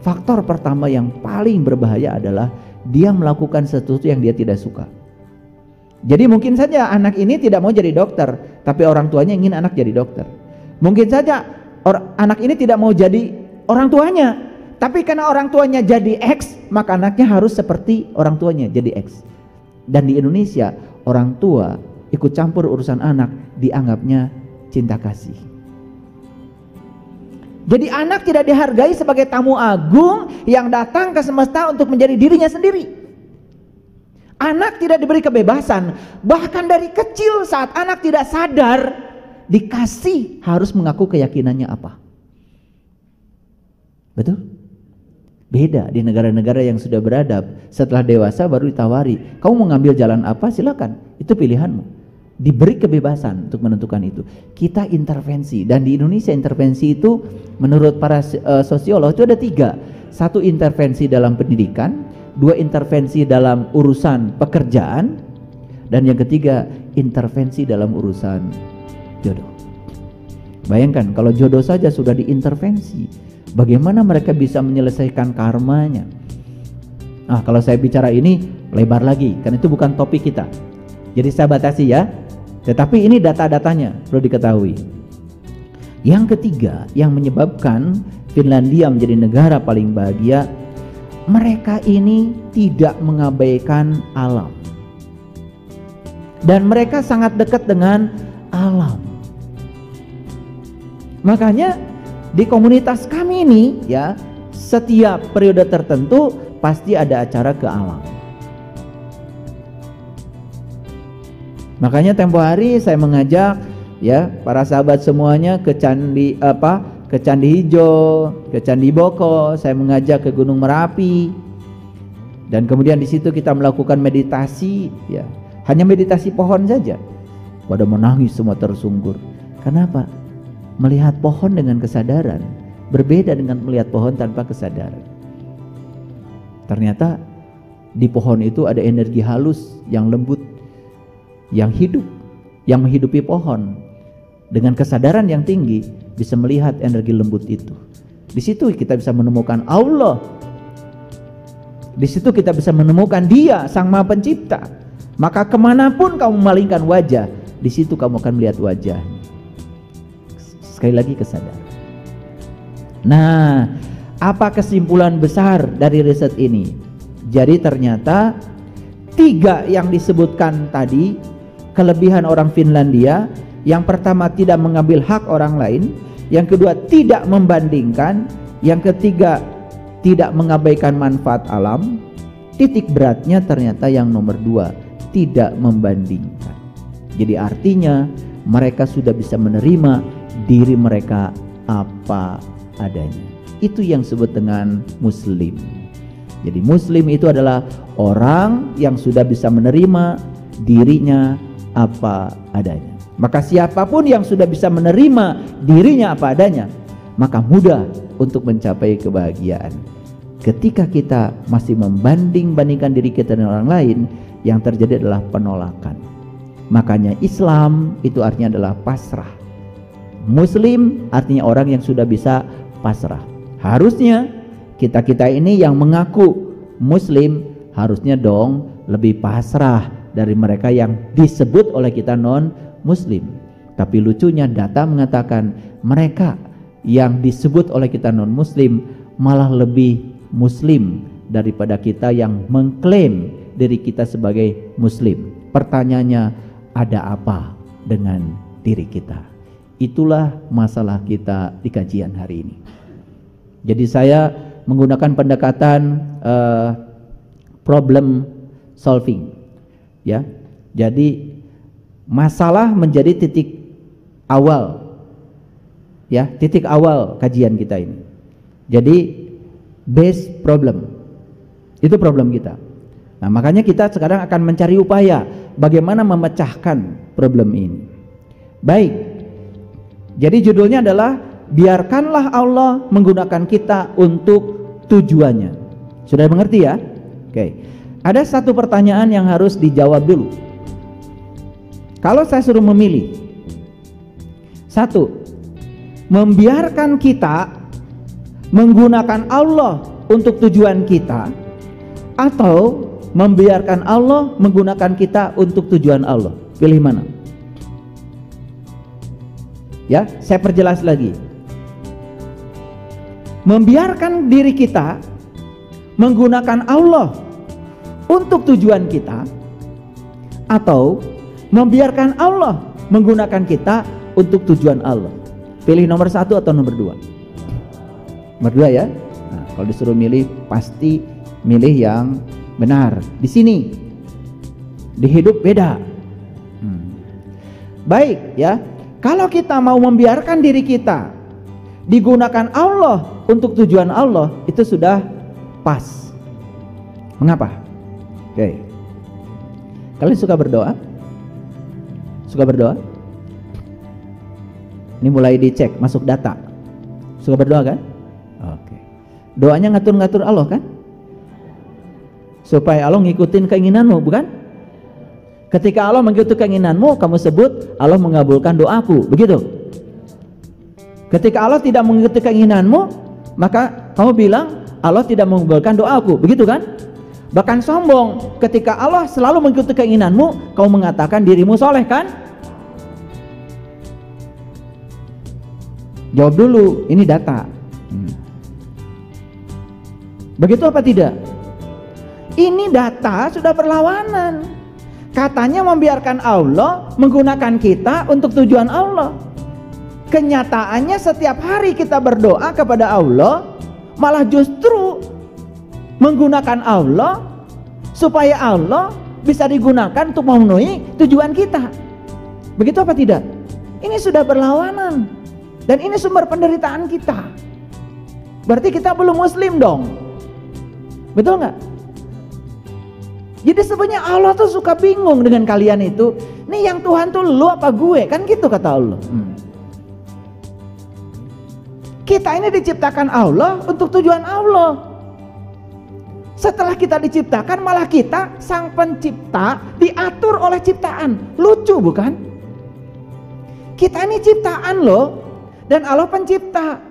[SPEAKER 1] faktor pertama yang paling berbahaya adalah dia melakukan sesuatu yang dia tidak suka. Jadi mungkin saja anak ini tidak mau jadi dokter, tapi orang tuanya ingin anak jadi dokter. Mungkin saja anak ini tidak mau jadi orang tuanya, tapi karena orang tuanya jadi X, maka anaknya harus seperti orang tuanya jadi X. Dan di Indonesia orang tua ikut campur urusan anak dianggapnya cinta kasih. Jadi anak tidak dihargai sebagai tamu agung yang datang ke semesta untuk menjadi dirinya sendiri. Anak tidak diberi kebebasan. Bahkan dari kecil saat anak tidak sadar, dikasih harus mengaku keyakinannya apa. Betul? Beda di negara-negara yang sudah beradab. Setelah dewasa baru ditawari, kamu mau ngambil jalan apa, silakan, itu pilihanmu. Diberi kebebasan untuk menentukan itu. Kita intervensi, dan di Indonesia intervensi itu menurut para sosiolog itu ada 3. 1, intervensi dalam pendidikan, 2, intervensi dalam urusan pekerjaan, dan yang ketiga, intervensi dalam urusan jodoh. Bayangkan kalau jodoh saja sudah diintervensi, bagaimana mereka bisa menyelesaikan karmanya? Nah, kalau saya bicara ini lebar lagi, karena itu bukan topik kita. Jadi saya batasi ya. Tetapi ini data-datanya perlu diketahui. Yang ketiga yang menyebabkan Finlandia menjadi negara paling bahagia, mereka ini tidak mengabaikan alam. Dan mereka sangat dekat dengan alam. Makanya di komunitas kami ini ya, setiap periode tertentu pasti ada acara ke alam. Makanya tempo hari saya mengajak ya para sahabat semuanya ke Candi ke Candi Hijau, ke Candi Boko, saya mengajak ke Gunung Merapi. Dan kemudian di situ kita melakukan meditasi ya. Hanya meditasi pohon saja. Pada menangis semua tersungkur. Kenapa? Melihat pohon dengan kesadaran berbeda dengan melihat pohon tanpa kesadaran. Ternyata di pohon itu ada energi halus yang lembut, yang hidup, yang menghidupi pohon. Dengan kesadaran yang tinggi bisa melihat energi lembut itu. Di situ kita bisa menemukan Allah. Di situ kita bisa menemukan Dia, Sang Maha Pencipta. Maka kemanapun kamu memalingkan wajah, di situ kamu akan melihat wajah. Sekali lagi kesadaran. Nah, apa kesimpulan besar dari riset ini? Jadi ternyata 3 yang disebutkan tadi, kelebihan orang Finlandia, yang pertama tidak mengambil hak orang lain, yang kedua tidak membandingkan, yang ketiga tidak mengabaikan manfaat alam. Titik beratnya ternyata yang nomor 2, tidak membandingkan. Jadi artinya mereka sudah bisa menerima diri mereka apa adanya. Itu yang disebut dengan muslim. Jadi muslim itu adalah orang yang sudah bisa menerima dirinya apa adanya. Maka siapapun yang sudah bisa menerima dirinya apa adanya, maka mudah untuk mencapai kebahagiaan. Ketika kita masih membanding-bandingkan diri kita dengan orang lain, yang terjadi adalah penolakan. Makanya Islam itu artinya adalah pasrah. Muslim artinya orang yang sudah bisa pasrah. Harusnya kita-kita ini yang mengaku muslim harusnya dong lebih pasrah dari mereka yang disebut oleh kita non muslim. Tapi lucunya data mengatakan mereka yang disebut oleh kita non muslim malah lebih muslim daripada kita yang mengklaim diri kita sebagai muslim. Pertanyaannya, ada apa dengan diri kita? Itulah masalah kita di kajian hari ini. Jadi saya menggunakan pendekatan problem solving, ya. Jadi masalah menjadi titik awal, ya, titik awal kajian kita ini. Jadi base problem, itu problem kita. Nah, makanya kita sekarang akan mencari upaya bagaimana memecahkan problem ini. Baik, jadi judulnya adalah biarkanlah Allah menggunakan kita untuk tujuannya. Sudah mengerti ya? Oke. Ada satu pertanyaan yang harus dijawab dulu. Kalau saya suruh memilih, 1, membiarkan kita menggunakan Allah untuk tujuan kita, atau membiarkan Allah menggunakan kita untuk tujuan Allah. Pilih mana? Ya, saya perjelas lagi. Membiarkan diri kita menggunakan Allah untuk tujuan kita, atau membiarkan Allah menggunakan kita untuk tujuan Allah. Pilih nomor 1 atau nomor 2? Nomor 2 ya. Nah, kalau disuruh milih pasti milih yang benar. Di sini di hidup beda. Baik ya. Kalau kita mau membiarkan diri kita digunakan Allah untuk tujuan Allah, itu sudah pas. Mengapa? Oke. Kalian suka berdoa? Suka berdoa? Ini mulai dicek, masuk data. Suka berdoa kan? Oke. Doanya ngatur-ngatur Allah kan? Supaya Allah ngikutin keinginanmu, bukan? Ketika Allah mengikuti keinginanmu, kamu sebut Allah mengabulkan doaku, begitu? Ketika Allah tidak mengikuti keinginanmu, maka kamu bilang Allah tidak mengabulkan doaku, begitu kan? Bahkan sombong, ketika Allah selalu mengikuti keinginanmu, kamu mengatakan dirimu soleh kan? Jawab dulu, ini data. Begitu apa tidak? Ini data sudah berlawanan. Katanya membiarkan Allah menggunakan kita untuk tujuan Allah. Kenyataannya setiap hari kita berdoa kepada Allah, malah justru menggunakan Allah supaya Allah bisa digunakan untuk memenuhi tujuan kita. Begitu apa tidak? Ini sudah berlawanan. Dan ini sumber penderitaan kita. Berarti kita belum muslim dong. Betul nggak? Jadi sebenarnya Allah tuh suka bingung dengan kalian itu. Nih yang Tuhan tuh lu apa gue? Kan gitu kata Allah. Kita ini diciptakan Allah untuk tujuan Allah. Setelah kita diciptakan, malah kita sang pencipta diatur oleh ciptaan. Lucu bukan? Kita ini ciptaan loh, dan Allah pencipta.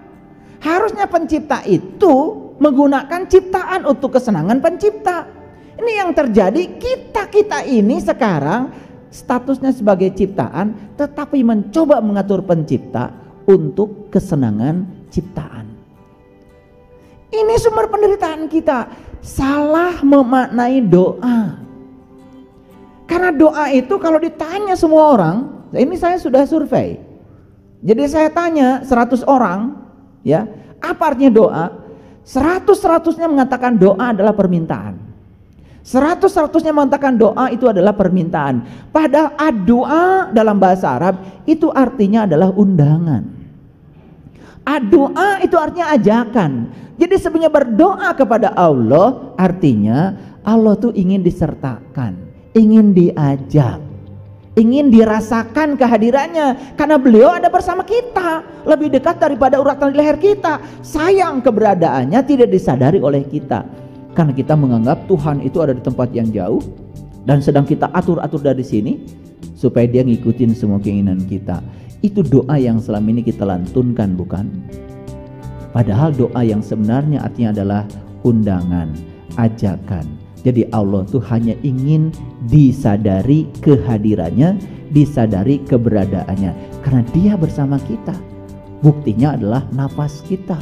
[SPEAKER 1] Harusnya pencipta itu menggunakan ciptaan untuk kesenangan pencipta. Ini yang terjadi, kita ini sekarang statusnya sebagai ciptaan, tetapi mencoba mengatur pencipta untuk kesenangan ciptaan. Ini sumber penderitaan kita. Salah memaknai doa. Karena doa itu kalau ditanya semua orang, ini saya sudah survei. Jadi saya tanya 100 orang, ya, apa artinya doa? 100-100-nya mengatakan doa adalah permintaan. 100-100-nya mengatakan doa itu adalah permintaan. Padahal doa dalam bahasa Arab itu artinya adalah undangan. Doa itu artinya ajakan. Jadi sebenarnya berdoa kepada Allah artinya Allah tuh ingin disertakan, ingin diajak, ingin dirasakan kehadirannya. Karena beliau ada bersama kita, lebih dekat daripada uratan di leher kita. Sayang keberadaannya tidak disadari oleh kita, karena kita menganggap Tuhan itu ada di tempat yang jauh dan sedang kita atur-atur dari sini supaya dia ngikutin semua keinginan kita. Itu doa yang selama ini kita lantunkan, bukan? Padahal doa yang sebenarnya artinya adalah undangan, ajakan. Jadi Allah tuh hanya ingin disadari kehadirannya, disadari keberadaannya, karena dia bersama kita. Buktinya adalah nafas kita.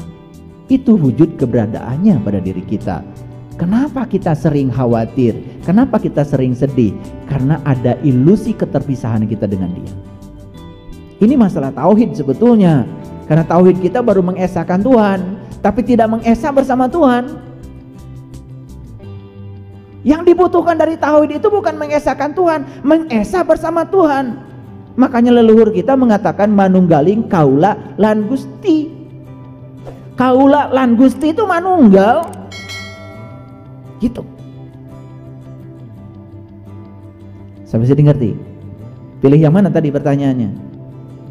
[SPEAKER 1] Itu wujud keberadaannya pada diri kita. Kenapa kita sering khawatir? Kenapa kita sering sedih? Karena ada ilusi keterpisahan kita dengan dia. Ini masalah tauhid sebetulnya. Karena tauhid kita baru mengesahkan Tuhan, tapi tidak mengesah bersama Tuhan. Yang dibutuhkan dari tauhid itu bukan mengesahkan Tuhan, mengesah bersama Tuhan. Makanya leluhur kita mengatakan manunggaling kaula lan Gusti. Kaula lan Gusti itu manunggal. Gitu. Sampai sini ngerti? Pilih yang mana tadi pertanyaannya?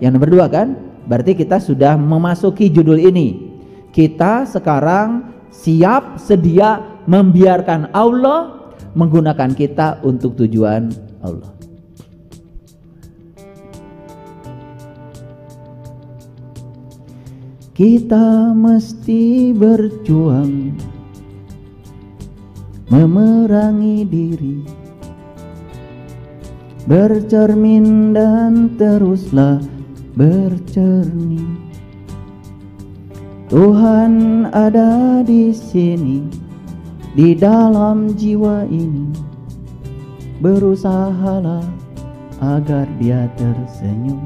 [SPEAKER 1] Yang nomor 2 kan? Berarti kita sudah memasuki judul ini. Kita sekarang siap sedia membiarkan Allah menggunakan kita untuk tujuan Allah. Kita mesti berjuang memerangi diri, bercermin dan teruslah bercermin. Tuhan ada di sini, di dalam jiwa ini. Berusahalah agar dia tersenyum.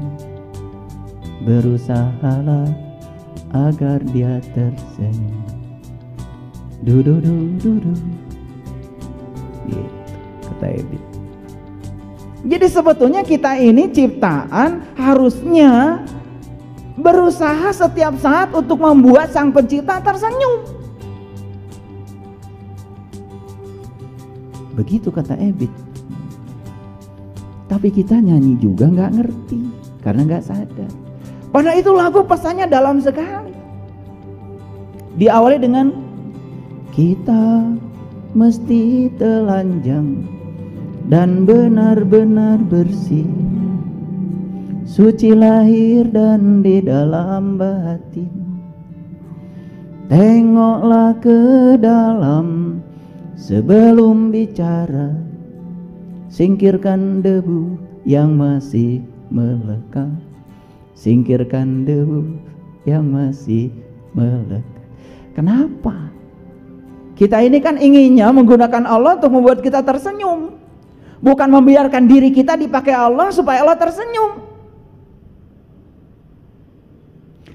[SPEAKER 1] Berusahalah agar dia tersenyum. Du-du-du-du-du. Gitu, kata Ebit. Jadi sebetulnya kita ini ciptaan harusnya berusaha setiap saat untuk membuat sang pencipta tersenyum. Begitu kata Ebit. Tapi kita nyanyi juga nggak ngerti karena nggak sadar. Padahal itu lagu pesannya dalam sekali. Diawali dengan kita mesti telanjang dan benar-benar bersih, suci lahir dan di dalam batin. Tengoklah ke dalam sebelum bicara, singkirkan debu yang masih melekat, singkirkan debu yang masih melekat. Kenapa? Kita ini kan inginnya menggunakan Allah untuk membuat kita tersenyum, bukan membiarkan diri kita dipakai Allah supaya Allah tersenyum.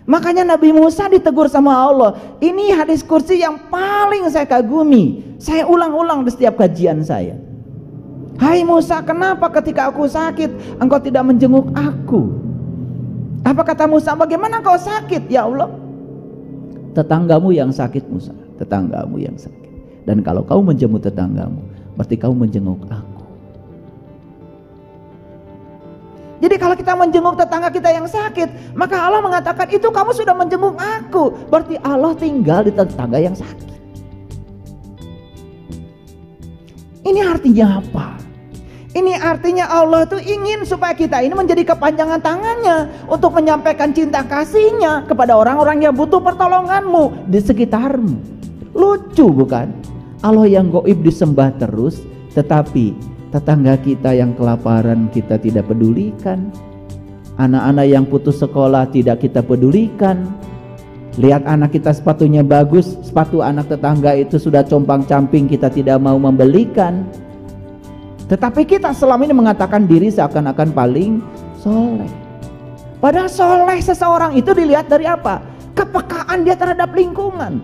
[SPEAKER 1] Makanya Nabi Musa ditegur sama Allah. Ini hadis kursi yang paling saya kagumi. Saya ulang-ulang di setiap kajian saya. Hai Musa, kenapa ketika aku sakit engkau tidak menjenguk aku? Apa kata Musa? Bagaimana kau sakit ya Allah? Tetanggamu yang sakit Musa, tetanggamu yang sakit. Dan kalau kau menjenguk tetanggamu, berarti kau menjenguk aku. Jadi kalau kita menjenguk tetangga kita yang sakit, maka Allah mengatakan itu kamu sudah menjenguk aku. Berarti Allah tinggal di tetangga yang sakit. Ini artinya apa? Ini artinya Allah tuh ingin supaya kita ini menjadi kepanjangan tangannya untuk menyampaikan cinta kasihnya kepada orang-orang yang butuh pertolonganmu di sekitarmu. Lucu bukan? Allah yang gaib disembah terus, tetapi tetangga kita yang kelaparan kita tidak pedulikan. Anak-anak yang putus sekolah tidak kita pedulikan. Lihat anak kita sepatunya bagus, sepatu anak tetangga itu sudah compang-camping, kita tidak mau membelikan. Tetapi kita selama ini mengatakan diri seakan-akan paling soleh. Padahal soleh seseorang itu dilihat dari apa? Kepekaan dia terhadap lingkungan.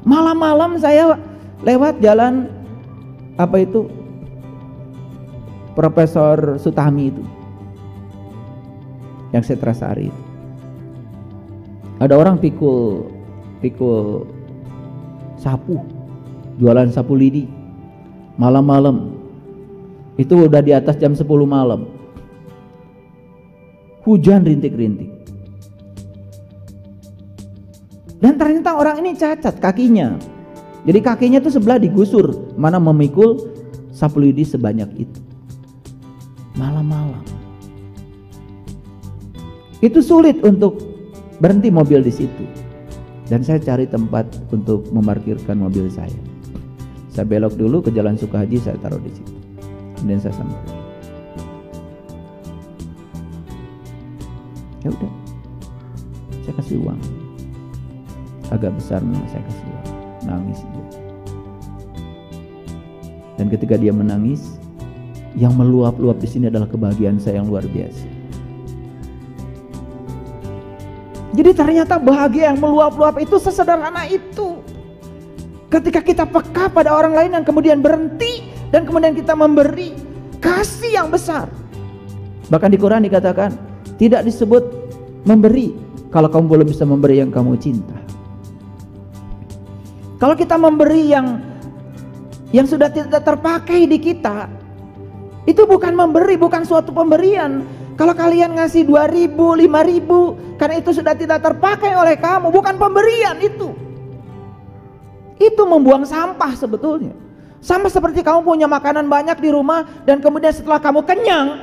[SPEAKER 1] Malam-malam saya lewat jalan apa itu, Profesor Sutami itu, yang Setrasari itu. Ada orang pikul sapu, jualan sapu lidi malam-malam. Itu udah di atas jam 10 malam. Hujan rintik-rintik. Dan ternyata orang ini cacat kakinya. Jadi kakinya tuh sebelah digusur, mana memikul sapu lidi sebanyak itu. Malam-malam. Itu sulit untuk berhenti mobil di situ. Dan saya cari tempat untuk memarkirkan mobil saya. Saya belok dulu ke Jalan Sukahaji, saya taruh di situ. Kemudian saya sampai. Ya udah, saya kasih uang. Agak besar memang saya kasih uang. Nangis dia. Dan ketika dia menangis, yang meluap-luap di sini adalah kebahagiaan saya yang luar biasa. Jadi ternyata bahagia yang meluap-luap itu sesederhana itu. Ketika kita peka pada orang lain dan kemudian berhenti dan kemudian kita memberi kasih yang besar. Bahkan di Quran dikatakan tidak disebut memberi kalau kamu belum bisa memberi yang kamu cinta. Kalau kita memberi yang sudah tidak terpakai di kita, itu bukan memberi, bukan suatu pemberian. Kalau kalian ngasih 2.000, 5.000 karena itu sudah tidak terpakai oleh kamu, bukan pemberian itu. Itu membuang sampah sebetulnya. Sama seperti kamu punya makanan banyak di rumah dan kemudian setelah kamu kenyang,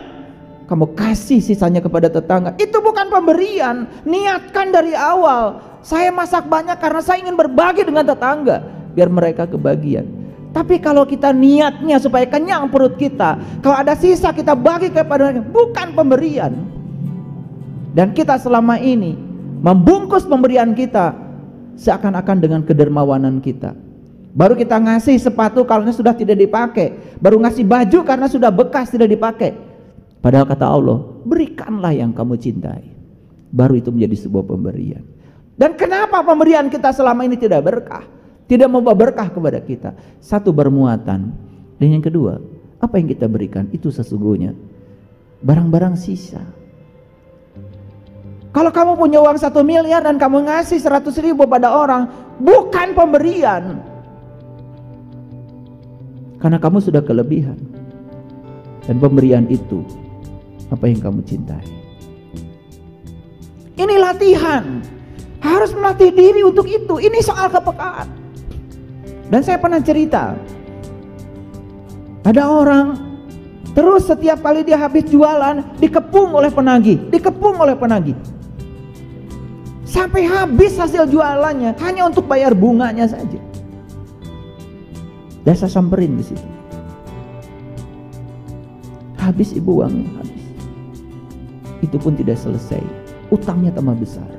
[SPEAKER 1] kamu kasih sisanya kepada tetangga. Itu bukan pemberian. Niatkan dari awal, saya masak banyak karena saya ingin berbagi dengan tetangga biar mereka kebagian. Tapi kalau kita niatnya supaya kenyang perut kita, kalau ada sisa kita bagi kepada mereka, bukan pemberian. Dan kita selama ini membungkus pemberian kita seakan-akan dengan kedermawanan kita. Baru kita ngasih sepatu karena sudah tidak dipakai, baru ngasih baju karena sudah bekas tidak dipakai. Padahal kata Allah, berikanlah yang kamu cintai. Baru itu menjadi sebuah pemberian. Dan kenapa pemberian kita selama ini tidak berkah? Tidak membawa berkah kepada kita. Satu, bermuatan. Dan yang kedua, apa yang kita berikan itu sesungguhnya barang-barang sisa. Kalau kamu punya uang 1 miliar dan kamu ngasih 100.000 pada orang, bukan pemberian. Karena kamu sudah kelebihan. Dan pemberian itu apa yang kamu cintai. Ini latihan. Harus melatih diri untuk itu. Ini soal kepekaan. Dan saya pernah cerita, ada orang terus setiap kali dia habis jualan dikepung oleh penagih, sampai habis hasil jualannya hanya untuk bayar bunganya saja. Dan saya samperin di situ. Habis ibu uangnya, habis. Itu pun tidak selesai, utangnya tambah besar.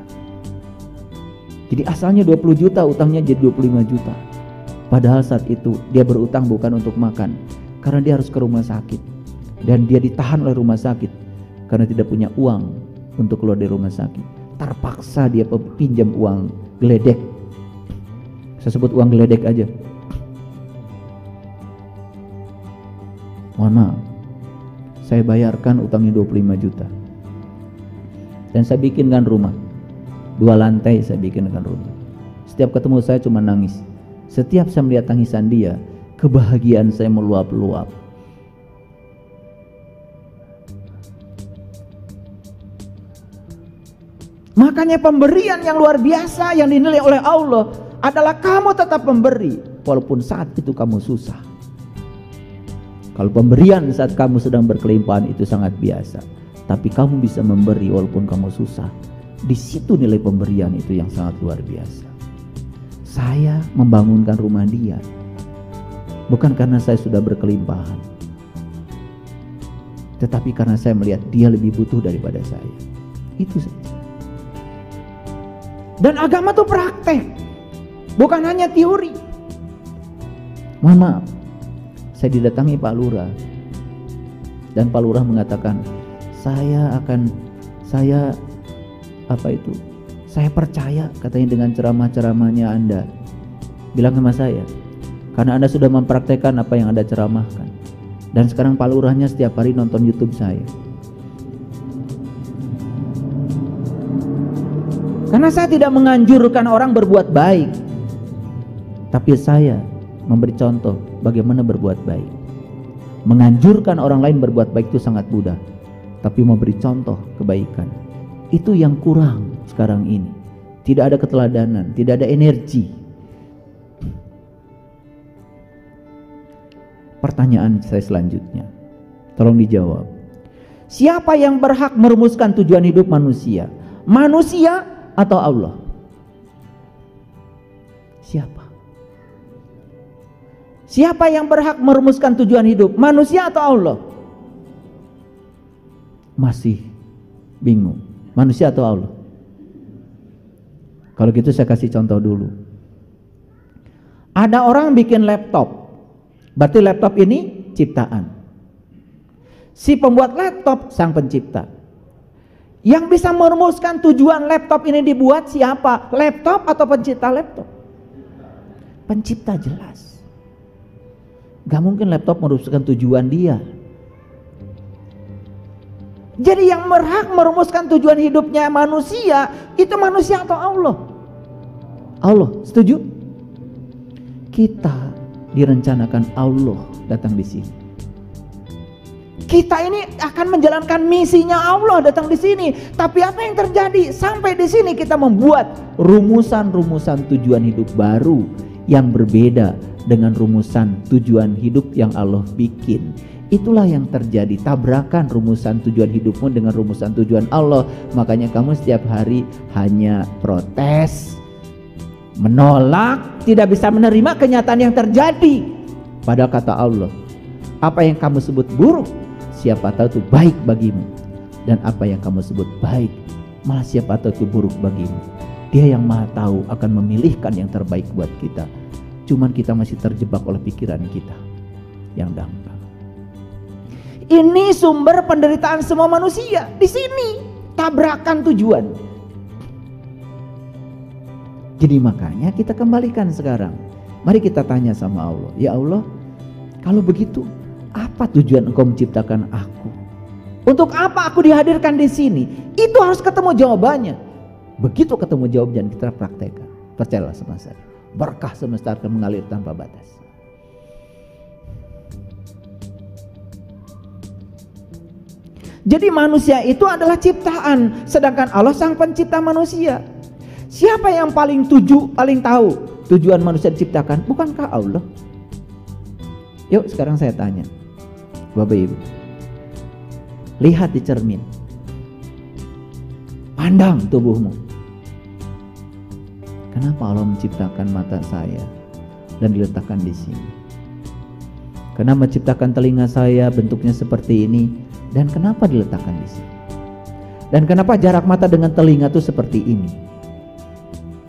[SPEAKER 1] Jadi asalnya 20 juta, utangnya jadi 25 juta. Padahal saat itu dia berutang bukan untuk makan, karena dia harus ke rumah sakit. Dan dia ditahan oleh rumah sakit karena tidak punya uang untuk keluar dari rumah sakit. Terpaksa dia pinjam uang geledek. Saya sebut uang geledek aja. Mohon maaf, saya bayarkan utangnya 25 juta. Dan saya bikinkan rumah 2 lantai, saya bikinkan rumah. Setiap ketemu saya cuma nangis. Setiap saya melihat tangisan dia, kebahagiaan saya meluap-luap. Makanya pemberian yang luar biasa yang dinilai oleh Allah adalah kamu tetap memberi walaupun saat itu kamu susah. Kalau pemberian saat kamu sedang berkelimpahan itu sangat biasa, tapi kamu bisa memberi walaupun kamu susah. Di situ nilai pemberian itu yang sangat luar biasa. Saya membangunkan rumah dia bukan karena saya sudah berkelimpahan, tetapi karena saya melihat dia lebih butuh daripada saya. Itu saja. Dan agama itu praktek, bukan hanya teori. Mohon maaf, saya didatangi Pak Lurah, dan Pak Lurah mengatakan, saya percaya katanya dengan ceramah-ceramahnya Anda. Bilang sama saya, karena Anda sudah mempraktekkan apa yang Anda ceramahkan. Dan sekarang Pak Lurahnya setiap hari nonton YouTube saya. Karena saya tidak menganjurkan orang berbuat baik, tapi saya memberi contoh bagaimana berbuat baik. Menganjurkan orang lain berbuat baik itu sangat mudah, tapi memberi contoh kebaikan itu yang kurang sekarang ini. Tidak ada keteladanan, tidak ada energi. Pertanyaan saya selanjutnya, tolong dijawab. Siapa yang berhak merumuskan tujuan hidup manusia? Manusia atau Allah? Siapa? Siapa yang berhak merumuskan tujuan hidup? Manusia atau Allah? Masih bingung. Manusia atau Allah? Kalau gitu saya kasih contoh dulu. Ada orang bikin laptop, berarti laptop ini ciptaan. Si pembuat laptop sang pencipta. Yang bisa merumuskan tujuan laptop ini dibuat siapa? Laptop atau pencipta laptop? Pencipta jelas. Gak mungkin laptop merumuskan tujuan dia. Jadi yang berhak merumuskan tujuan hidupnya manusia, itu manusia atau Allah? Allah, setuju? Kita direncanakan Allah datang di sini. Kita ini akan menjalankan misinya Allah datang di sini. Tapi apa yang terjadi? Sampai di sini kita membuat rumusan-rumusan tujuan hidup baru yang berbeda dengan rumusan tujuan hidup yang Allah bikin. Itulah yang terjadi, tabrakan rumusan tujuan hidupmu dengan rumusan tujuan Allah. Makanya kamu setiap hari hanya protes, menolak, tidak bisa menerima kenyataan yang terjadi. Padahal kata Allah, apa yang kamu sebut buruk, siapa tahu itu baik bagimu. Dan apa yang kamu sebut baik, malah siapa tahu itu buruk bagimu. Dia yang maha tahu akan memilihkan yang terbaik buat kita. Cuman kita masih terjebak oleh pikiran kita yang dangkal. Ini sumber penderitaan semua manusia. Di sini tabrakan tujuan. Jadi makanya kita kembalikan sekarang. Mari kita tanya sama Allah, ya Allah, kalau begitu apa tujuan Engkau menciptakan aku? Untuk apa aku dihadirkan di sini? Itu harus ketemu jawabannya. Begitu ketemu jawabannya kita praktekkan. Percayalah sama saya, berkah semesta akan mengalir tanpa batas. Jadi manusia itu adalah ciptaan, sedangkan Allah sang pencipta manusia. Siapa yang paling tahu tujuan manusia diciptakan? Bukankah Allah? Yuk sekarang saya tanya, Bapak Ibu, lihat di cermin, pandang tubuhmu. Kenapa Allah menciptakan mata saya dan diletakkan di sini? Kenapa menciptakan telinga saya bentuknya seperti ini? Dan kenapa diletakkan di sini? Dan kenapa jarak mata dengan telinga itu seperti ini?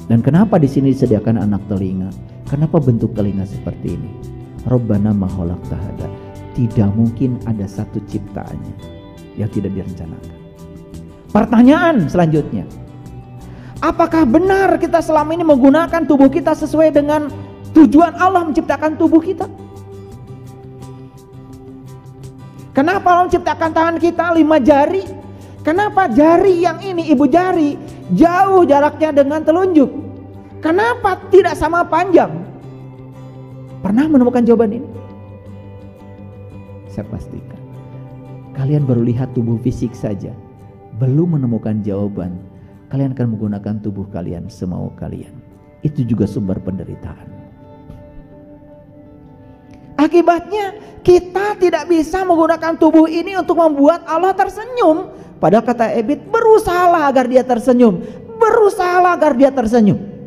[SPEAKER 1] Dan kenapa di sini disediakan anak telinga? Kenapa bentuk telinga seperti ini? Rabbana ma khalaqta hadza. Tidak mungkin ada satu ciptaannya yang tidak direncanakan. Pertanyaan selanjutnya, apakah benar kita selama ini menggunakan tubuh kita sesuai dengan tujuan Allah menciptakan tubuh kita? Kenapa Allah menciptakan tangan kita 5 jari? Kenapa jari yang ini, ibu jari, jauh jaraknya dengan telunjuk? Kenapa tidak sama panjang? Pernah menemukan jawaban ini? Saya pastikan kalian baru lihat tubuh fisik saja, belum menemukan jawaban. Kalian akan menggunakan tubuh kalian semau kalian. itu juga sumber penderitaan. Akibatnya kita tidak bisa menggunakan tubuh ini untuk membuat Allah tersenyum. Padahal kata Ebit, berusahalah agar dia tersenyum. Berusahalah agar dia tersenyum.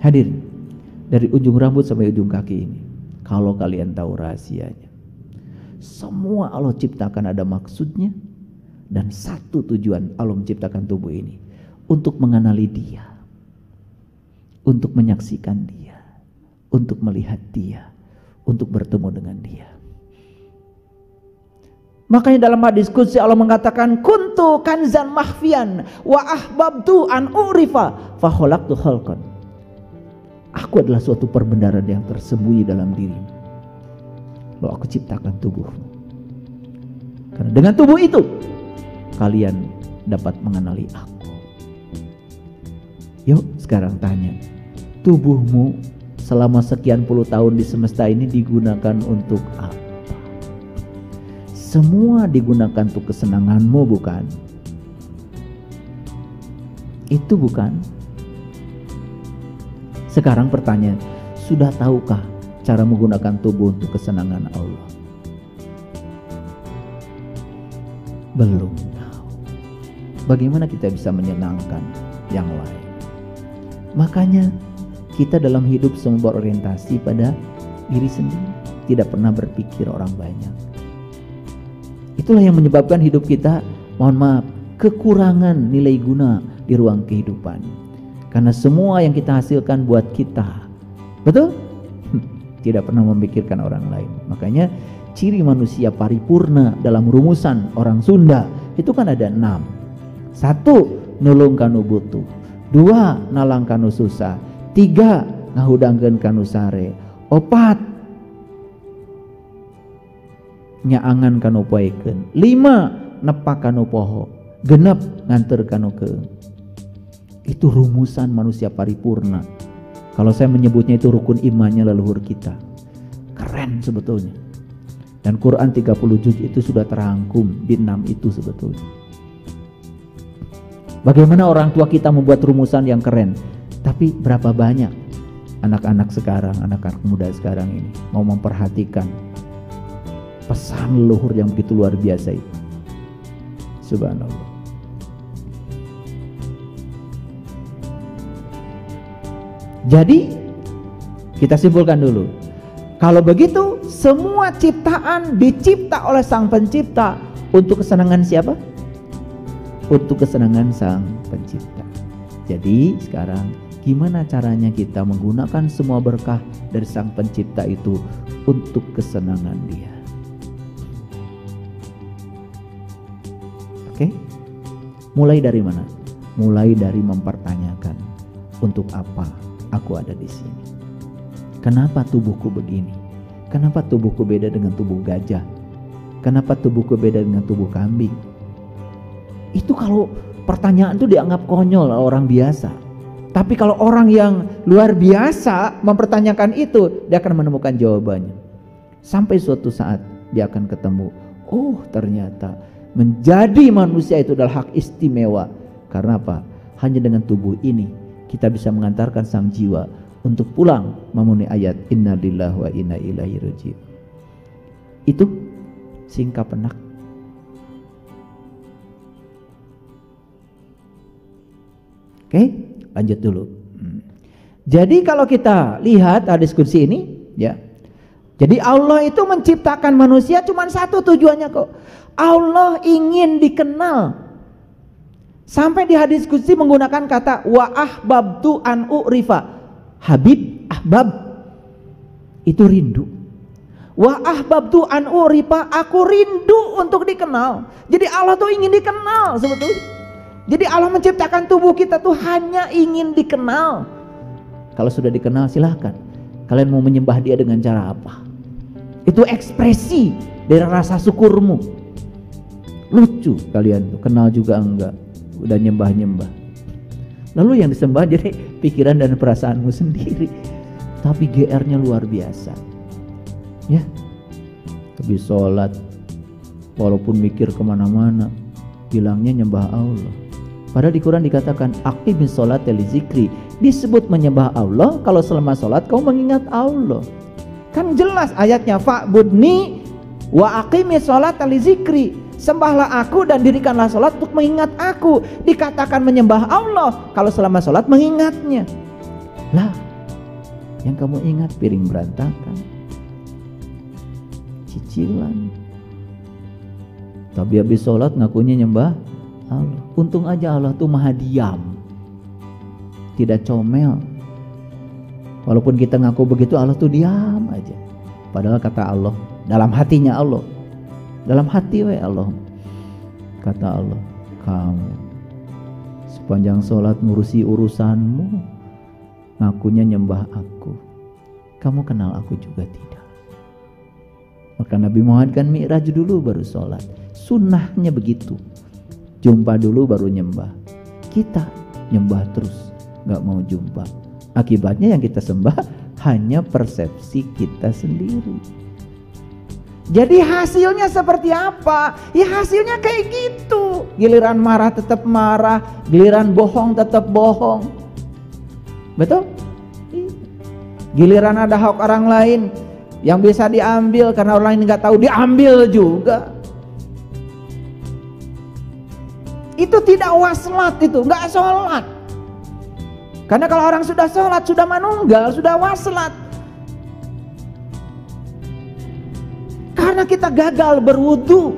[SPEAKER 1] Hadirin, dari ujung rambut sampai ujung kaki ini, kalau kalian tahu rahasianya, semua Allah ciptakan ada maksudnya, dan satu tujuan Allah menciptakan tubuh ini, untuk mengenali Dia, untuk menyaksikan Dia, untuk melihat Dia, untuk bertemu dengan Dia. Makanya dalam hadis qudsi Allah mengatakan, kuntu kanzan mahfian wa ahbabtu an urifa fa khalaqtu khalqan. Aku adalah suatu perbendaharaan yang tersembunyi dalam dirimu, lalu aku ciptakan tubuhmu. Karena dengan tubuh itu kalian dapat mengenali aku. Yuk sekarang tanya, tubuhmu selama sekian puluh tahun di semesta ini digunakan untuk apa? Semua digunakan untuk kesenanganmu, bukan? Itu bukan? Sekarang pertanyaan, sudah tahukah cara menggunakan tubuh untuk kesenangan Allah? Belum tahu. Bagaimana kita bisa menyenangkan yang lain? Makanya kita dalam hidup semua berorientasi pada diri sendiri, tidak pernah berpikir orang banyak. Itulah yang menyebabkan hidup kita, mohon maaf, kekurangan nilai guna di ruang kehidupan. Karena semua yang kita hasilkan buat kita, betul? Tidak pernah memikirkan orang lain. Makanya ciri manusia paripurna dalam rumusan orang Sunda itu kan ada 6. 1, nulung kanu butuh. 2, nalang kanu susah. 3, ngahudangkeun kanu sare. 4, nyaangan kanu poekeun. 5, nepak kanu poho. 6, nganter kanu keung. Itu rumusan manusia paripurna. Kalau saya menyebutnya itu rukun imannya leluhur kita. Keren sebetulnya. Dan Quran 30 juz itu sudah terangkum di 6 itu sebetulnya. Bagaimana orang tua kita membuat rumusan yang keren, tapi berapa banyak anak-anak sekarang, anak-anak muda sekarang ini mau memperhatikan pesan leluhur yang begitu luar biasa itu. Subhanallah. Jadi kita simpulkan dulu, kalau begitu semua ciptaan dicipta oleh Sang Pencipta untuk kesenangan siapa? Untuk kesenangan Sang Pencipta. Jadi sekarang gimana caranya kita menggunakan semua berkah dari Sang Pencipta itu untuk kesenangan Dia? Oke? Mulai dari mana? Mulai dari mempertanyakan, untuk apa aku ada di sini? Kenapa tubuhku begini? Kenapa tubuhku beda dengan tubuh gajah? Kenapa tubuhku beda dengan tubuh kambing? Itu kalau pertanyaan itu dianggap konyol orang biasa. Tapi kalau orang yang luar biasa mempertanyakan itu, dia akan menemukan jawabannya. Sampai suatu saat dia akan ketemu, oh ternyata menjadi manusia itu adalah hak istimewa. Karena apa? Hanya dengan tubuh ini kita bisa mengantarkan sang jiwa untuk pulang memenuhi ayat inna lillahi wa inna ilaihi raji'un. Itu singkap penak. Oke, lanjut dulu. Jadi kalau kita lihat hadis qudsi ini, ya. Jadi Allah itu menciptakan manusia cuma satu tujuannya kok. Allah ingin dikenal. Sampai di hadis qudsi menggunakan kata wa ahbabtu an urifa. Habib, ahbab itu rindu. Wa ahbabtu an urifa, aku rindu untuk dikenal. Jadi Allah tuh ingin dikenal sebetulnya. Jadi Allah menciptakan tubuh kita tuh hanya ingin dikenal. Kalau sudah dikenal silahkan. Kalian mau menyembah Dia dengan cara apa? Itu ekspresi dari rasa syukurmu. Lucu kalian tuh, kenal juga enggak, udah nyembah-nyembah. Lalu yang disembah jadi pikiran dan perasaanmu sendiri. Tapi GR-nya luar biasa. Ya. Habis sholat walaupun mikir kemana-mana, bilangnya nyembah Allah. Padahal di Quran dikatakan aqimis sholata li zikri, disebut menyembah Allah kalau selama sholat kau mengingat Allah. Kan jelas ayatnya, fa'budni wa aqimis sholata li zikri, sembahlah aku dan dirikanlah sholat untuk mengingat aku. Dikatakan menyembah Allah kalau selama sholat mengingatnya. Lah, yang kamu ingat piring berantakan, cicilan, tapi habis sholat ngakunya nyembah Allah. Untung aja Allah tuh maha diam, tidak comel. Walaupun kita ngaku begitu, Allah tuh diam aja. Padahal kata Allah, dalam hatinya Allah, dalam hati Allah, kata Allah, kamu sepanjang sholat ngurusi urusanmu, ngakunya nyembah aku, kamu kenal aku juga tidak. Maka Nabi Muhammad kan mi'raj dulu baru sholat, sunnahnya begitu, jumpa dulu baru nyembah. Kita nyembah terus, gak mau jumpa. Akibatnya yang kita sembah hanya persepsi kita sendiri. Jadi hasilnya seperti apa? Ya hasilnya kayak gitu. Giliran marah tetap marah, giliran bohong tetap bohong. Betul? Giliran ada hak orang lain yang bisa diambil karena orang lain nggak tahu, diambil juga. Itu tidak waslat, itu nggak sholat. Karena kalau orang sudah sholat, sudah manunggal, sudah waslat. Karena kita gagal berwudu.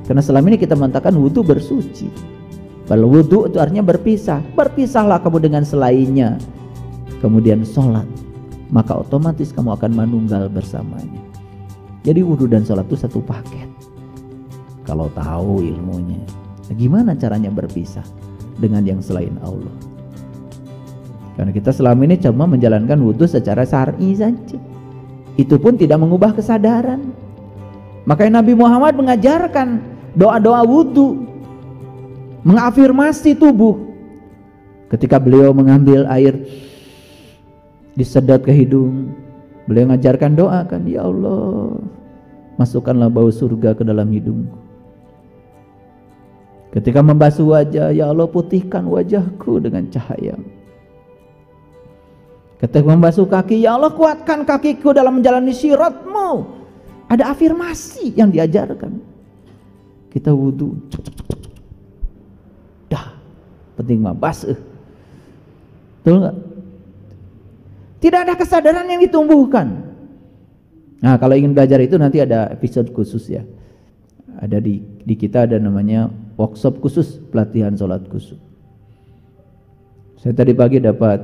[SPEAKER 1] Karena selama ini kita mengatakan wudu bersuci. Kalau wudu itu artinya berpisah. Berpisahlah kamu dengan selainnya. Kemudian sholat, maka otomatis kamu akan manunggal bersamanya. Jadi wudu dan sholat itu satu paket. Kalau tahu ilmunya. Nah, gimana caranya berpisah dengan yang selain Allah? Karena kita selama ini cuma menjalankan wudu secara syar'i saja. Itu pun tidak mengubah kesadaran. Makanya Nabi Muhammad mengajarkan doa-doa wudu, mengafirmasi tubuh. Ketika beliau mengambil air, disedot ke hidung, beliau mengajarkan doa kan, ya Allah, masukkanlah bau surga ke dalam hidungku. Ketika membasuh wajah, ya Allah, putihkan wajahku dengan cahaya. Ketika membasuh kaki, ya Allah, kuatkan kakiku dalam menjalani siratmu. Ada afirmasi yang diajarkan. Kita wudu, dah, penting mah basuh. Betul nggak? Tidak ada kesadaran yang ditumbuhkan. Nah, kalau ingin belajar itu nanti ada episode khusus ya. Ada di kita ada namanya workshop khusus pelatihan sholat khusyuk. Saya tadi pagi dapat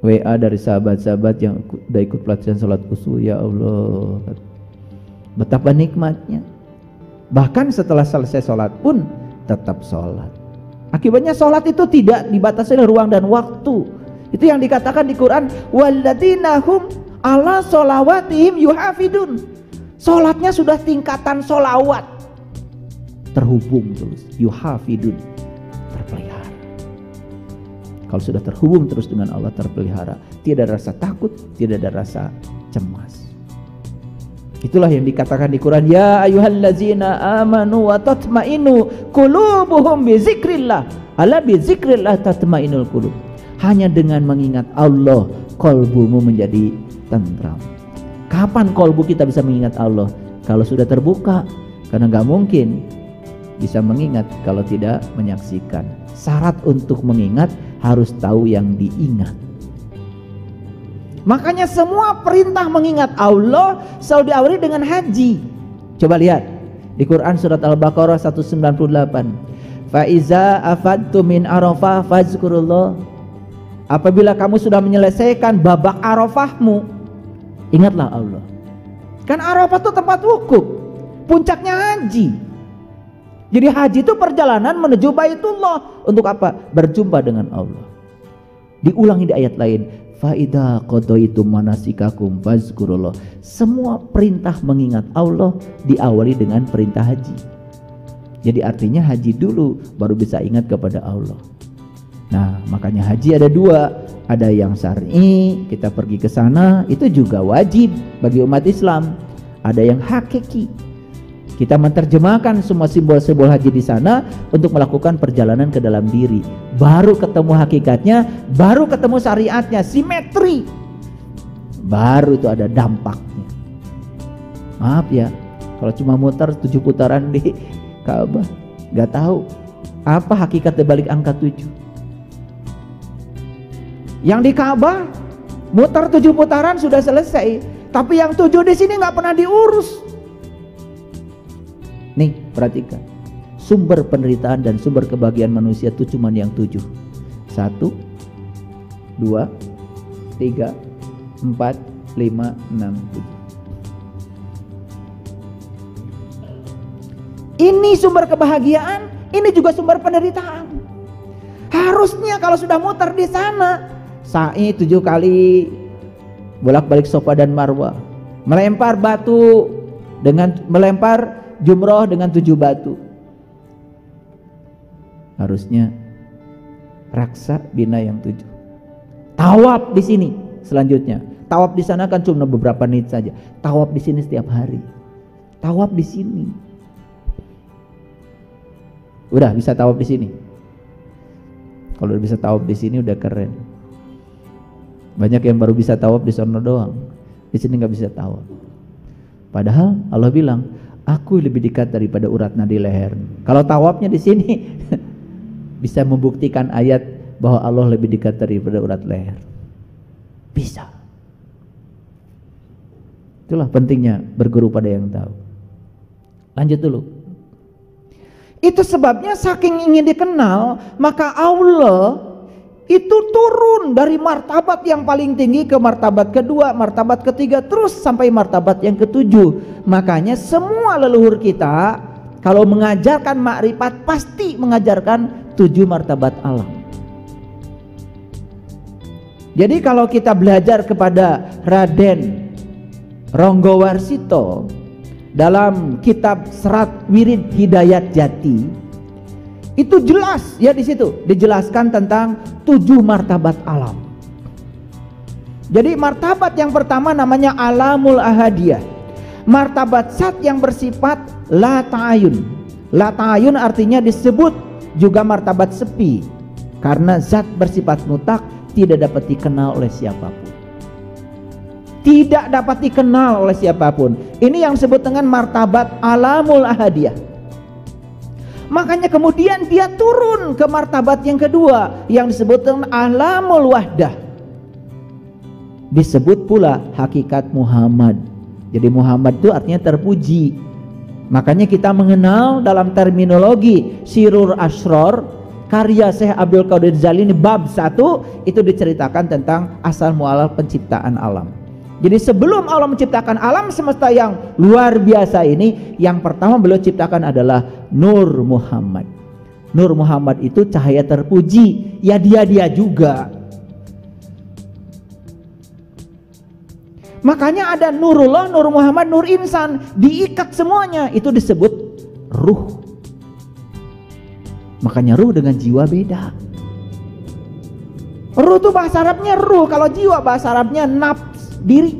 [SPEAKER 1] WA dari sahabat-sahabat yang udah ikut pelatihan sholat khusyuk. Ya Allah, betapa nikmatnya. Bahkan setelah selesai sholat pun tetap sholat. Akibatnya sholat itu tidak dibatasi oleh ruang dan waktu. Itu yang dikatakan di Quran, walladzina hum ala sholawatihim yuhafidun. Sholatnya sudah tingkatan sholawat, terhubung terus, yuhafidun, terpelihara. Kalau sudah terhubung terus dengan Allah, terpelihara, tidak ada rasa takut, tidak ada rasa cemas. Itulah yang dikatakan di Quran, ya ayyuhallazina amanu wa tatmainu qulubuhum bi zikrillah, ala bi zikrillah tatmainul qulub. Hanya dengan mengingat Allah, kolbumu menjadi tentram. Kapan kolbu kita bisa mengingat Allah? Kalau sudah terbuka. Karena gak mungkin bisa mengingat kalau tidak menyaksikan. Syarat untuk mengingat harus tahu yang diingat. Makanya semua perintah mengingat Allah selalu diawali dengan haji. Coba lihat di Quran surat Al-Baqarah 198. Fa iza afadtu min Arafah fazkurullah. Apabila kamu sudah menyelesaikan babak Arafahmu, ingatlah Allah. Kan Arafah itu tempat wukuf, puncaknya haji. Jadi haji itu perjalanan menuju Baitullah. Untuk apa? Berjumpa dengan Allah. Diulangi di ayat lain, fa idza qadaitum manasikakum fazkurullah. Semua perintah mengingat Allah diawali dengan perintah haji. Jadi artinya haji dulu baru bisa ingat kepada Allah. Nah, makanya haji ada dua, ada yang syar'i, kita pergi ke sana itu juga wajib bagi umat Islam. ada yang hakiki. Kita menerjemahkan semua simbol-simbol haji di sana untuk melakukan perjalanan ke dalam diri. Baru ketemu hakikatnya, baru ketemu syariatnya, simetri. Baru itu ada dampaknya. Maaf ya, kalau cuma muter 7 putaran di Ka'bah, gak tahu apa hakikat dibalik angka 7. Yang di Ka'bah muter 7 putaran sudah selesai, tapi yang 7 di sini nggak pernah diurus. Nih, perhatikan. Sumber penderitaan dan sumber kebahagiaan manusia itu cuma yang 7. 1, 2, 3, 4, 5, 6, 7. Ini sumber kebahagiaan, ini juga sumber penderitaan. Harusnya kalau sudah muter di sana, sa'i 7 kali bolak-balik Safa dan Marwah, melempar batu dengan melempar jumroh dengan 7 batu. Harusnya raksa bina yang 7. Tawaf di sini selanjutnya. Tawaf di sana kan cuma beberapa menit saja. Tawaf di sini setiap hari. Tawaf di sini. Udah bisa tawaf di sini. Kalau udah bisa tawaf di sini udah keren. Banyak yang baru bisa tawaf di sana doang. Di sini nggak bisa tawaf. Padahal Allah bilang, aku lebih dekat daripada urat nadi leher. Kalau tawafnya di sini bisa membuktikan ayat bahwa Allah lebih dekat daripada urat leher. Bisa. Itulah pentingnya berguru pada yang tahu. Lanjut dulu. Itu sebabnya saking ingin dikenal, maka Allah itu turun dari martabat yang paling tinggi ke martabat kedua, martabat ketiga, terus sampai martabat yang ketujuh. Makanya semua leluhur kita kalau mengajarkan makrifat pasti mengajarkan 7 martabat alam. Jadi kalau kita belajar kepada Raden Ronggowarsito dalam kitab Serat Wirid Hidayat Jati, itu jelas ya, di situ dijelaskan tentang 7 martabat alam. Jadi martabat yang pertama namanya alamul ahadiyah. Martabat zat yang bersifat la ta'ayun. La ta'ayun artinya disebut juga martabat sepi, karena zat bersifat mutlak tidak dapat dikenal oleh siapapun. Tidak dapat dikenal oleh siapapun. Ini yang disebut dengan martabat alamul ahadiyah. Makanya kemudian dia turun ke martabat yang kedua yang disebut dengan alamul wahdah. Disebut pula hakikat Muhammad. Jadi Muhammad itu artinya terpuji. Makanya kita mengenal dalam terminologi Sirur Asror karya Syekh Abdul Qadir Jalili bab 1 itu diceritakan tentang asal mualaf penciptaan alam. Jadi sebelum Allah menciptakan alam semesta yang luar biasa ini, yang pertama beliau ciptakan adalah Nur Muhammad. Nur Muhammad itu cahaya terpuji, ya dia juga. Makanya ada Nurullah, Nur Muhammad, Nur Insan, diikat semuanya, itu disebut ruh. Makanya ruh dengan jiwa beda. Ruh itu bahasa Arabnya ruh, kalau jiwa bahasa Arabnya nafs, diri.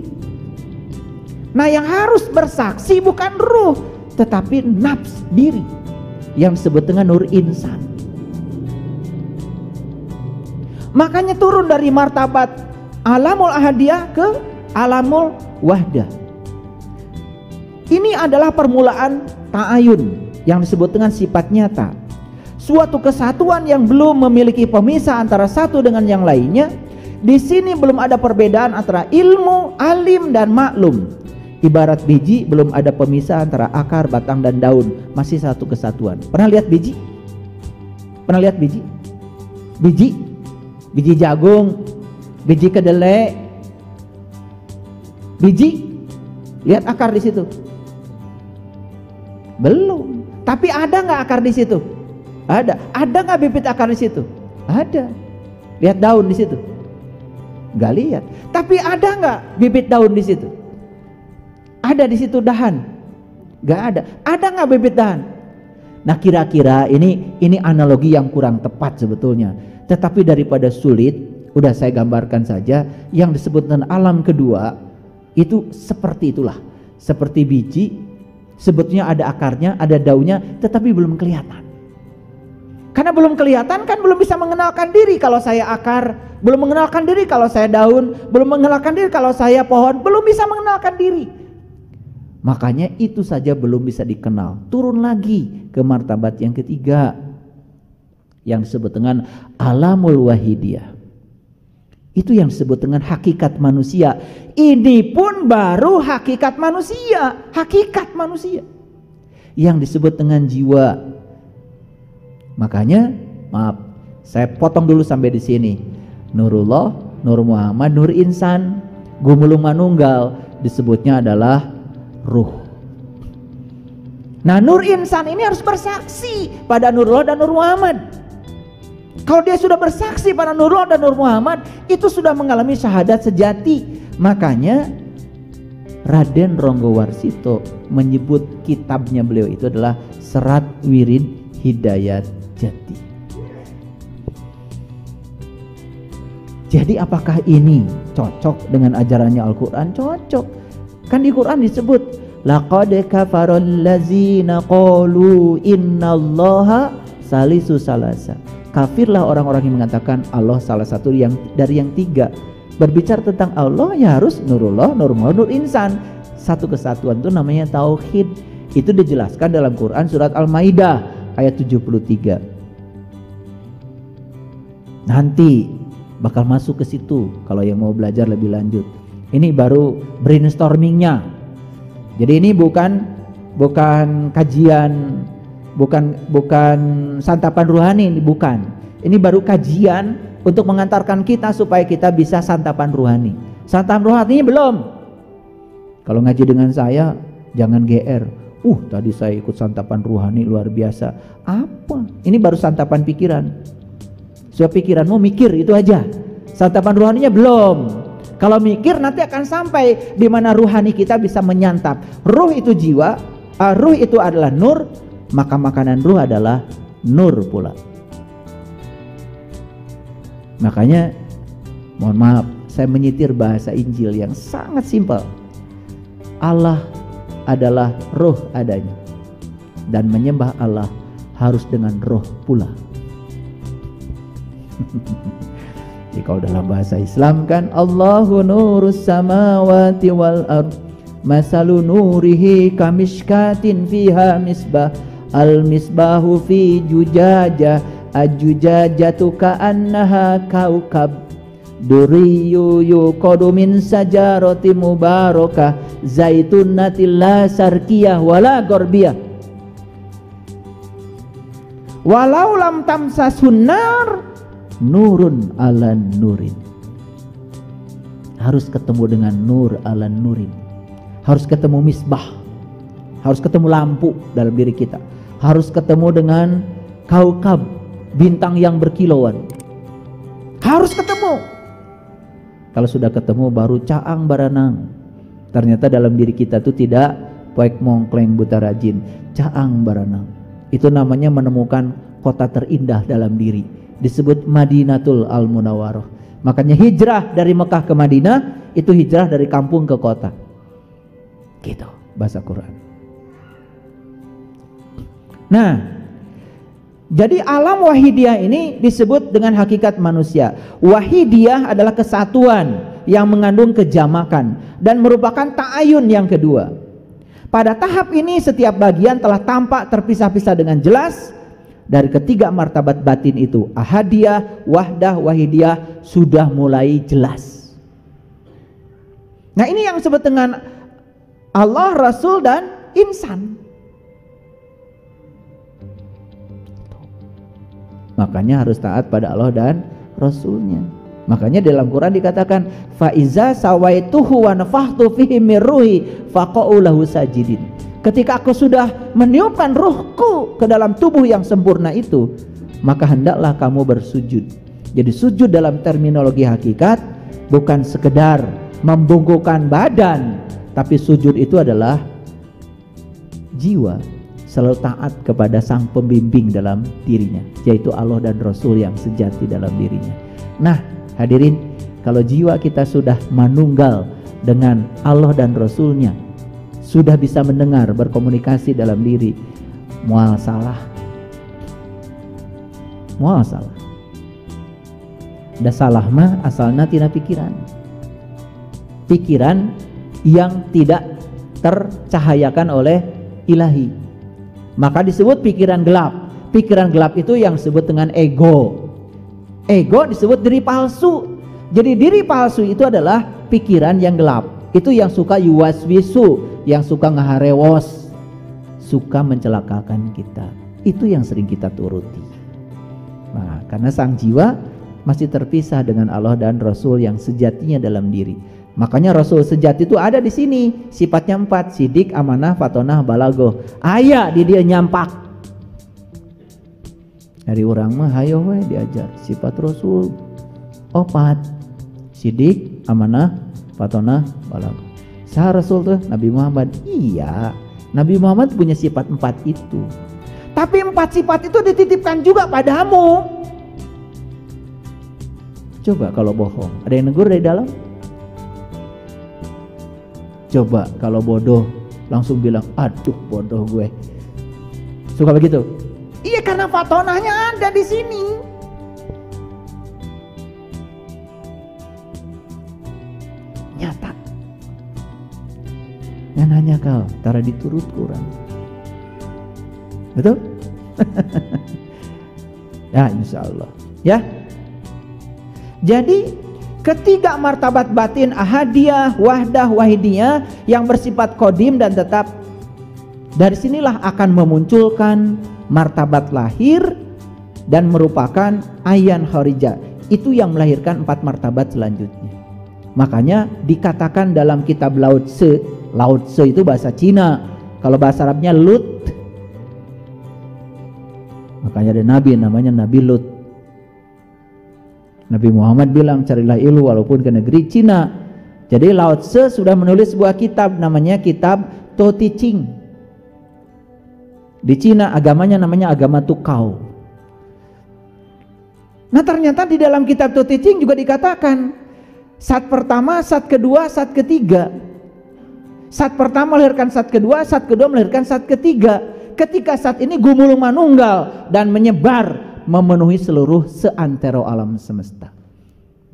[SPEAKER 1] Nah yang harus bersaksi bukan ruh, tetapi nafs, diri, yang disebut dengan Nur Insan. Makanya turun dari martabat alamul ahadiyah ke alamul wahdah. Ini adalah permulaan ta'ayun yang disebut dengan sifat nyata. Suatu kesatuan yang belum memiliki pemisah antara satu dengan yang lainnya. Di sini belum ada perbedaan antara ilmu, alim, dan maklum. Ibarat biji belum ada pemisah antara akar, batang, dan daun. Masih satu kesatuan. Pernah lihat biji? Pernah lihat biji? Biji? Biji jagung, biji kedelai, biji. Lihat akar di situ. Belum. Tapi ada nggak akar di situ? Ada. Ada nggak bibit akar di situ? Ada. Lihat daun di situ. Nggak lihat. Tapi ada nggak bibit daun di situ? Ada di situ dahan? Nggak ada. Ada nggak bibit dahan? Nah kira-kira ini analogi yang kurang tepat sebetulnya. Tetapi daripada sulit, udah saya gambarkan saja. Yang disebut dengan alam kedua itu seperti itulah. seperti biji, sebetulnya ada akarnya, ada daunnya, tetapi belum kelihatan. Karena belum kelihatan kan belum bisa mengenalkan diri kalau saya akar, belum mengenalkan diri kalau saya daun, belum mengenalkan diri kalau saya pohon, belum bisa mengenalkan diri. Makanya itu saja belum bisa dikenal. Turun lagi ke martabat yang ketiga yang disebut dengan alamul wahidiyah. Itu yang disebut dengan hakikat manusia. Ini pun baru hakikat manusia, hakikat manusia yang disebut dengan jiwa. Makanya, maaf, saya potong dulu sampai di sini. Nurullah, Nur Muhammad, Nur Insan, Gumulung Manunggal disebutnya adalah ruh. Nah, Nur Insan ini harus bersaksi pada Nurullah dan Nur Muhammad. Kalau dia sudah bersaksi pada Nurullah dan Nur Muhammad, itu sudah mengalami syahadat sejati. Makanya Raden Ronggo Warsito menyebut kitabnya beliau itu adalah Serat Wirid Hidayat Jati. Jadi apakah ini cocok dengan ajarannya Al-Quran? Cocok. Kan di Quran disebut laqad kafarul ladzina qalu innallaha salisu salasa. Kafirlah orang-orang yang mengatakan Allah salah satu dari yang tiga. Berbicara tentang Allah ya harus Nurullah, Nur Muhammad, Nur Insan. Satu kesatuan itu namanya tauhid. Itu dijelaskan dalam Quran surat Al-Maidah ayat 73. Nanti bakal masuk ke situ kalau yang mau belajar lebih lanjut. Ini baru brainstormingnya. Jadi ini bukan kajian, bukan santapan rohani, bukan. Ini baru kajian untuk mengantarkan kita supaya kita bisa santapan rohani. Santapan rohani belum. Kalau ngaji dengan saya jangan GR. Tadi saya ikut santapan rohani luar biasa. Apa? Ini baru santapan pikiran. Supaya pikiranmu mikir itu aja. Santapan rohaninya belum. Kalau mikir nanti akan sampai di mana rohani kita bisa menyantap. Ruh itu jiwa, ruh itu adalah nur, maka makanan ruh adalah nur pula. Makanya mohon maaf, saya menyitir bahasa Injil yang sangat simpel. Allah adalah roh adanya, dan menyembah Allah harus dengan roh pula. Jadi kalau dalam bahasa Islam kan Allahu nurus samawati wal ard masalu nurihi kamishkatin fiha misbah al misbahu fi jujajah ajujajatu ka'annaha kaukab duriyu yuqadu min sajarati mubarakah zaitunatil la sarkiyah wala gorbiyah walau lam tamsasun nar nurun ala nurin. Harus ketemu dengan nur ala nurin, harus ketemu misbah, harus ketemu lampu dalam diri kita, harus ketemu dengan kaukab, bintang yang berkilauan, harus ketemu. Kalau sudah ketemu baru caang baranang. Ternyata dalam diri kita itu tidak poek mongkleng buta rajin, caang baranang. Itu namanya menemukan kota terindah dalam diri, disebut Madinatul Al-Munawwarah. Makanya hijrah dari Mekah ke Madinah itu hijrah dari kampung ke kota. Gitu bahasa Quran. Nah, jadi alam wahidiyah ini disebut dengan hakikat manusia. Wahidiyah adalah kesatuan yang mengandung kejamakan dan merupakan ta'ayun yang kedua. Pada tahap ini setiap bagian telah tampak terpisah-pisah dengan jelas. Dari ketiga martabat batin itu, ahadiyah, wahdah, wahidiyah sudah mulai jelas. Nah, ini yang disebut dengan Allah, Rasul, dan insan. Makanya harus taat pada Allah dan Rasulnya. Makanya dalam Quran dikatakan fa iza sawaituhu wa nafakhtu fihi min ruhi faqa'u lahu sajidin. Ketika aku sudah meniupkan ruhku ke dalam tubuh yang sempurna itu, maka hendaklah kamu bersujud. Jadi sujud dalam terminologi hakikat bukan sekedar membungkukkan badan, tapi sujud itu adalah jiwa selalu taat kepada sang pembimbing dalam dirinya, yaitu Allah dan Rasul yang sejati dalam dirinya. Nah, hadirin, kalau jiwa kita sudah manunggal dengan Allah dan Rasulnya, sudah bisa mendengar, berkomunikasi dalam diri, mual salah. Mual salah. Da salah mah asalna tina pikiran. Pikiran yang tidak tercahayakan oleh ilahi. Maka disebut pikiran gelap. Pikiran gelap itu yang disebut dengan ego. Ego disebut diri palsu. Jadi diri palsu itu adalah pikiran yang gelap. Itu yang suka yuwaswisu, yang suka ngaharewos, suka mencelakakan kita. Itu yang sering kita turuti. Nah, karena sang jiwa masih terpisah dengan Allah dan Rasul yang sejatinya dalam diri. Makanya Rasul sejati itu ada di sini. Sifatnya 4, sidik, amanah, fatonah, balagoh. Aya di dia nyampak. Dari orang mah hayo we diajar sifat Rasul 4, sidik, amanah, fatonah, balagoh. Sah Rasul tuh Nabi Muhammad. Iya, Nabi Muhammad punya sifat 4 itu. Tapi 4 sifat itu dititipkan juga padamu. Coba kalau bohong, ada yang negur dari dalam? Coba kalau bodoh, langsung bilang, aduh bodoh gue. Suka begitu? Iya, karena fatonahnya ada di sini. Nyata. Yang nanya kau, tara diturut kurang. Betul? Ya, insya Allah. Ya. Jadi ketiga martabat batin ahadiyah, wahdah, wahidiyah yang bersifat kodim dan tetap, dari sinilah akan memunculkan martabat lahir dan merupakan ayan kharijah. Itu yang melahirkan 4 martabat selanjutnya. Makanya dikatakan dalam kitab Lao Tse, Lao Tse itu bahasa Cina, kalau bahasa Arabnya Lut. Makanya ada nabi namanya Nabi Lut. Nabi Muhammad bilang carilah ilmu walaupun ke negeri Cina. Jadi Lao Tse sudah menulis sebuah kitab namanya kitab To Te Ching. Di Cina agamanya namanya agama Tukau. Nah ternyata di dalam kitab To Te Ching juga dikatakan sat pertama, sat kedua, sat ketiga. Sat pertama melahirkan sat kedua melahirkan sat ketiga. Ketika sat ini gumulung manunggal dan menyebar memenuhi seluruh seantero alam semesta.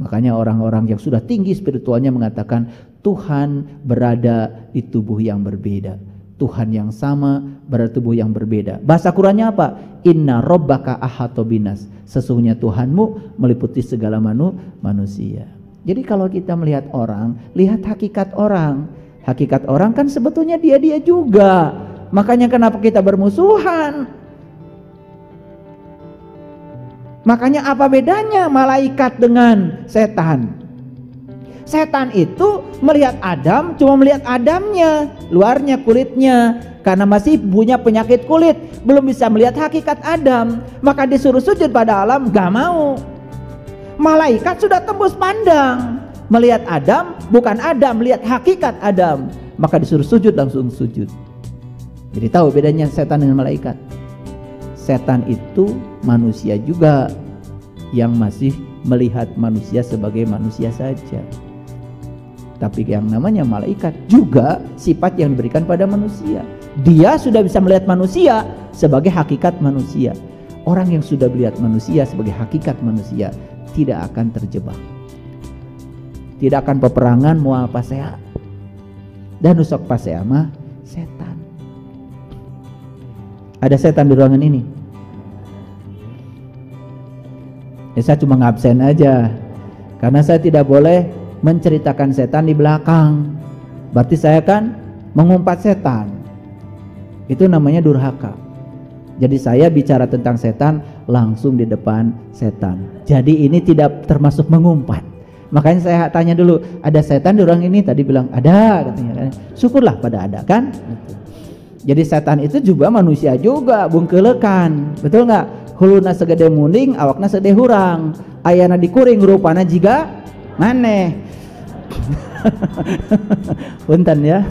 [SPEAKER 1] Makanya orang-orang yang sudah tinggi spiritualnya mengatakan Tuhan berada di tubuh yang berbeda. Tuhan yang sama berada di tubuh yang berbeda. Bahasa Qurannya apa? Inna robbaka ahata binas. Sesungguhnya Tuhanmu meliputi segala manusia. Jadi kalau kita melihat orang, lihat hakikat orang. Hakikat orang kan sebetulnya dia juga. Makanya kenapa kita bermusuhan? Makanya apa bedanya malaikat dengan setan? Setan itu melihat Adam cuma melihat Adamnya, luarnya, kulitnya. Karena masih punya penyakit kulit, belum bisa melihat hakikat Adam. Maka disuruh sujud pada alam, gak mau. Malaikat sudah tembus pandang, melihat Adam bukan Adam, melihat hakikat Adam. Maka disuruh sujud, langsung sujud. Jadi tahu bedanya setan dengan malaikat. Setan itu manusia juga yang masih melihat manusia sebagai manusia saja. Tapi yang namanya malaikat juga sifat yang diberikan pada manusia. Dia sudah bisa melihat manusia sebagai hakikat manusia. Orang yang sudah melihat manusia sebagai hakikat manusia tidak akan terjebak. Tidak akan peperangan mual pasea. Dan usok pasea mah setan. Ada setan di ruangan ini? Ya, saya cuma ngabsen aja karena saya tidak boleh menceritakan setan di belakang. Berarti saya kan mengumpat setan. Itu namanya durhaka. Jadi saya bicara tentang setan langsung di depan setan. Jadi ini tidak termasuk mengumpat. Makanya saya tanya dulu, ada setan di ruang ini? Tadi bilang ada, katanya. Syukurlah pada ada kan. Jadi setan itu juga manusia juga, bungkelekan, betul nggak? Huluna segede munding, awakna segede hurang. Ayana dikuring, rupana jiga maneh. Punten ya.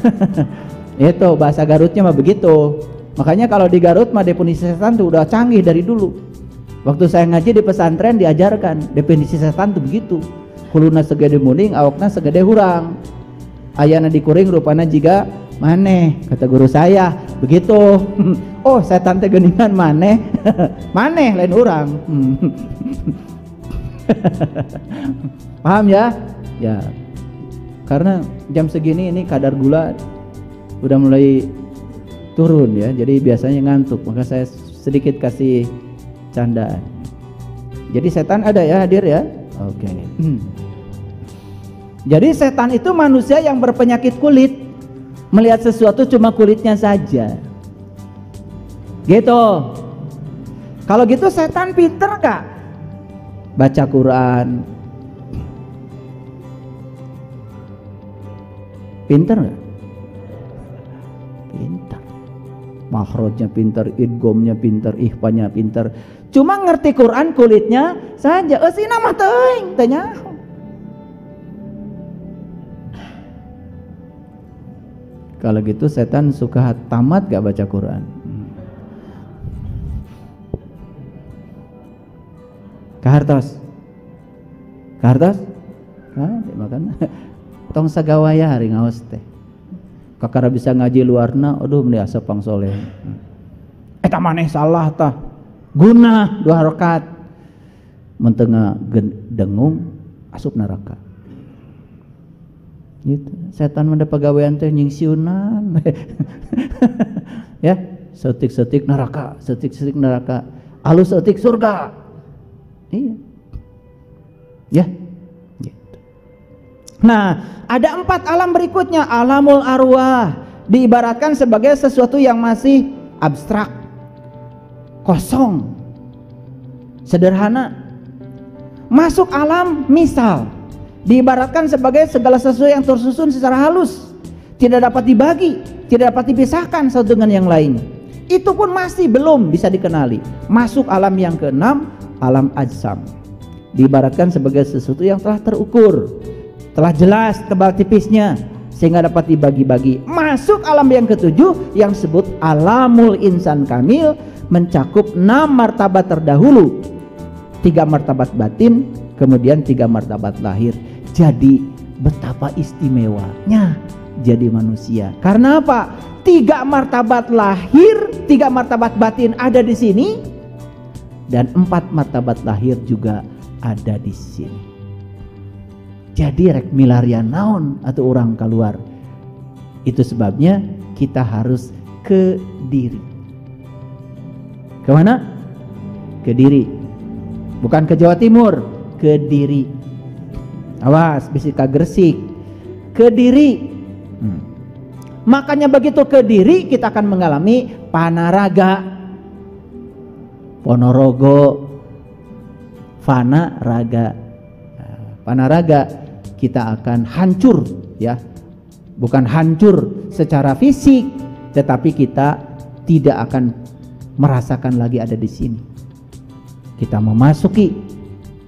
[SPEAKER 1] Itu bahasa Garutnya mah begitu. Makanya kalau di Garut mah definisi setan tuh udah canggih dari dulu. Waktu saya ngaji di pesantren diajarkan definisi setan tuh begitu. Huluna segede munding, awakna segede hurang. ayana dikuring rupana jiga maneh, kata guru saya begitu. Oh, setan teh geuningan maneh. Maneh lain urang. Paham ya? Ya. Karena jam segini ini kadar gula udah mulai turun ya, jadi biasanya ngantuk, maka saya sedikit kasih candaan. Jadi setan ada ya, hadir ya? Oke. Jadi setan itu manusia yang berpenyakit kulit, melihat sesuatu cuma kulitnya saja. Gitu. Kalau gitu setan pinter gak? Baca Quran. Pinter gak? Pinter. Makhrajnya pinter, idghamnya pinter, ikhfanya pinter. Cuma ngerti Quran kulitnya saja. Eusina mah teuing, teu nyaho. Kalau gitu setan suka tamat gak baca Quran? Kahartos? Kahartos? Makan. Tong sagawaya hari ngaos teh. Kakara bisa ngaji luarna, aduh meni asa pangsoleh. Eta maneh salah tah. Guna 2 rakaat. Mentengah dengung asup neraka. Gitu. Setan mende pagawean teh nyingsiunan. Ya, setik-setik neraka, setik-setik neraka. Alus setik surga. Iya. Ya. Gitu. Nah, ada 4 alam berikutnya. Alamul arwah diibaratkan sebagai sesuatu yang masih abstrak, kosong, sederhana. Masuk alam misal diibaratkan sebagai segala sesuatu yang tersusun secara halus, tidak dapat dibagi, tidak dapat dipisahkan satu dengan yang lain. Itu pun masih belum bisa dikenali. Masuk alam yang keenam, alam ajsam, diibaratkan sebagai sesuatu yang telah terukur, telah jelas tebal tipisnya sehingga dapat dibagi-bagi. Masuk alam yang ketujuh yang disebut alamul insan kamil, mencakup 6 martabat terdahulu, 3 martabat batin, kemudian 3 martabat lahir. Jadi betapa istimewanya jadi manusia. Karena apa? 3 martabat lahir, 3 martabat batin ada di sini, dan 4 martabat lahir juga ada di sini. Jadi rek milarian naon atau orang keluar. Itu sebabnya kita harus ke diri. Kemana? Ke diri. Bukan ke Jawa Timur, ke diri. Awas, bisa ke Gresik. Ke diri. Makanya begitu ke diri kita akan mengalami panaraga. Ponorogo, fana raga. Panaraga kita akan hancur ya. Bukan hancur secara fisik, tetapi kita tidak akan merasakan lagi ada di sini. Kita memasuki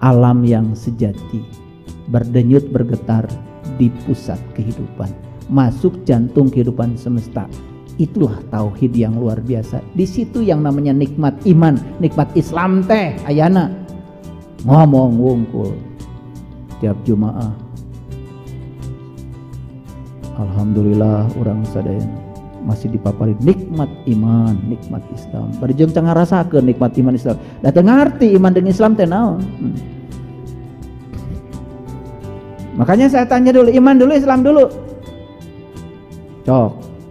[SPEAKER 1] alam yang sejati, berdenyut bergetar di pusat kehidupan, masuk jantung kehidupan semesta. Itulah tauhid yang luar biasa. Di situ yang namanya nikmat iman, nikmat Islam teh ayana ngomong wungkul tiap Jumaah. Alhamdulillah orang sadaya masih dipapari nikmat iman, nikmat Islam. Bari jeung teu ngarasakeun nikmat iman Islam. Da teu ngarti iman jeung Islam teh naon. Makanya saya tanya dulu, iman dulu Islam dulu. Cok,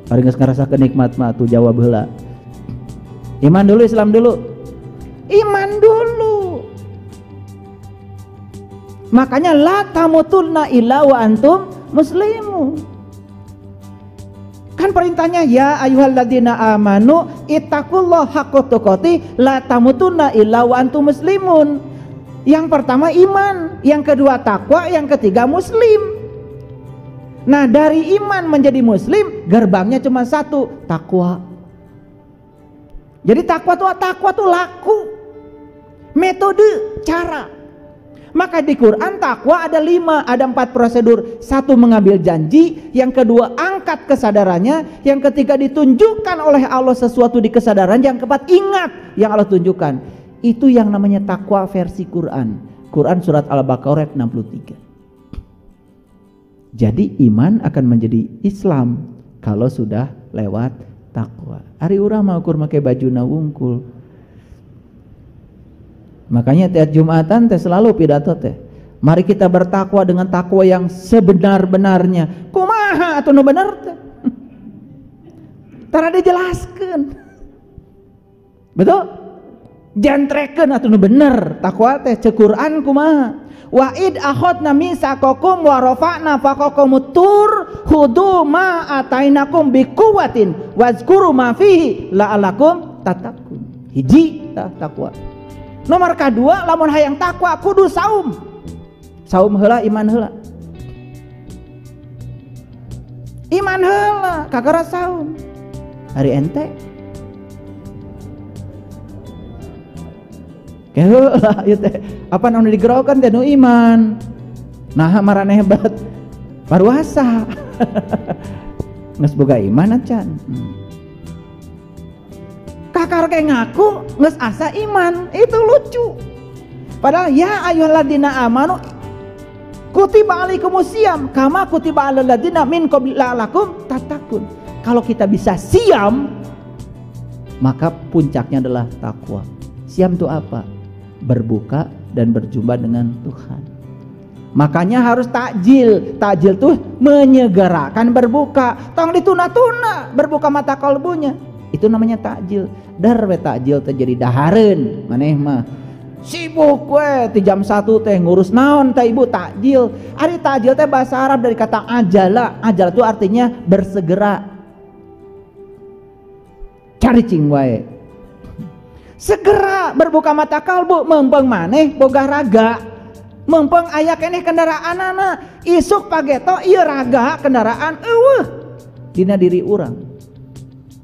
[SPEAKER 1] bari geus ngarasakeun nikmat mah tuh jawab heula. Iman dulu Islam dulu. Iman dulu. Makanya la tamutunna illa wa antum muslimun. Kan perintahnya ya ayyuhalladzina amanu ittaqullaha haqqa tuqatih la tamutunna illa wa antum muslimun. Yang pertama iman, yang kedua takwa, yang ketiga muslim. Nah, dari iman menjadi muslim gerbangnya cuma satu, takwa. Jadi takwa tuh laku. Metode, cara. Maka di Quran takwa ada 5, ada 4 prosedur. 1 mengambil janji, yang kedua angkat kesadarannya, yang ketiga ditunjukkan oleh Allah sesuatu di kesadaran, yang keempat ingat yang Allah tunjukkan. Itu yang namanya takwa versi Quran. Quran surat Al-Baqarah 63. Jadi iman akan menjadi Islam kalau sudah lewat takwa. Ari urang mah ukur make bajuna wungkul. Makanya tiap Jumatan teh selalu pidato teh, mari kita bertakwa dengan takwa yang sebenar-benarnya. Kumaha atuh nu bener teh? Tara dijelaskeun. Betul? Jantrekeun atuh nu bener takwa teh ceuk Quran kumaha? Wa id akhadna misaqakum wa rafa'na faqakum tur khudu ma atainakum biquwwatin wazkuru ma fihi la'alakum tattaqun. Hiji takwa. Nomor kedua, lamun hayang takwa kudu saum. Saum heula, iman heula. Iman heula, kagara saum. Hari ente. Heula ieu teh. Apa nu digerokan teh nu iman. Nah, maraneh hebat. Paruasa. Geus boga iman acan. Kakar kayak ngaku nges asa iman, itu lucu. Padahal ya ayyuhalladzina amanu kutiba alaikumusiyam kama kutiba alal ladzina min qablikum tattaqun. Kalau kita bisa siam, maka puncaknya adalah takwa. Siam itu apa? Berbuka dan berjumpa dengan Tuhan. Makanya harus takjil. Takjil tuh menyegerakan berbuka. Tong dituna-tuna berbuka mata kalbunya. Itu namanya takjil. Dar we takjil teh jadi dahareun maneh mah sibuk we ti jam 1 teh ngurus naon teh ibu takjil. Ari takjil teh bahasa Arab dari kata ajala. Ajala itu artinya bersegera. Cari cing wae. Segera berbuka mata kalbu, mempeng maneh boga raga. Mempeng aya keneh kendaraanana, isuk pageto ieu raga kendaraan eueuh dina diri urang.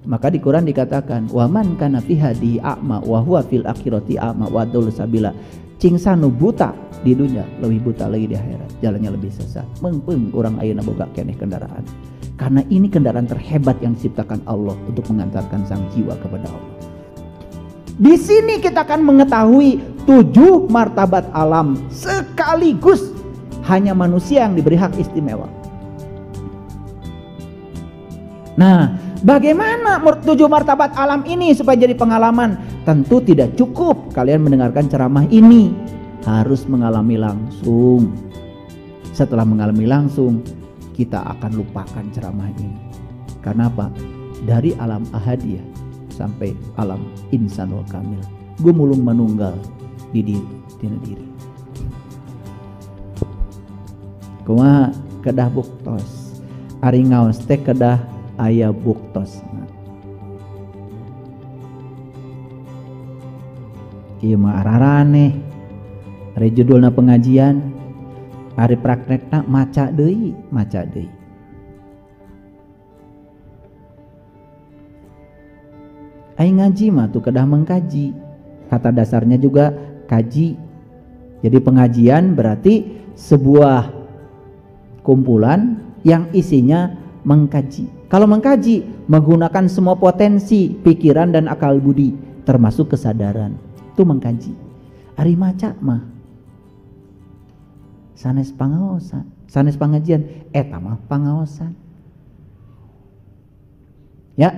[SPEAKER 1] Maka di Quran dikatakan waman kana fi hadi a'ma wa huwa fil akhirati a'ma wa dul sabila. Cing sanu buta di dunia lebih buta lagi di akhirat, jalannya lebih sesat. Mengpeung urang ayeuna boga keneh kendaraan. Karena ini kendaraan terhebat yang diciptakan Allah untuk mengantarkan sang jiwa kepada Allah. Di sini kita akan mengetahui 7 martabat alam sekaligus. Hanya manusia yang diberi hak istimewa. Nah, bagaimana 7 martabat alam ini supaya jadi pengalaman? Tentu tidak cukup kalian mendengarkan ceramah ini, harus mengalami langsung. Setelah mengalami langsung, kita akan lupakan ceramah ini. Karena apa? Dari alam ahadiyah sampai alam insanul kamil, gumulung manunggal di diri. Kumaha kedah buktos, ari ngaos teh kedah aya buktos. Ieu mah araraneh. Ari judulna pengajian, ari praktekna maca deui. Ai ngaji mah tuh kedah mengkaji. Kata dasarnya juga kaji. Jadi pengajian berarti sebuah kumpulan yang isinya mengkaji. Kalau mengkaji, menggunakan semua potensi pikiran dan akal budi, termasuk kesadaran. Itu mengkaji. Ari maca mah sanes pangaosan, sanes pengajian, eta mah pangaosan. Ya.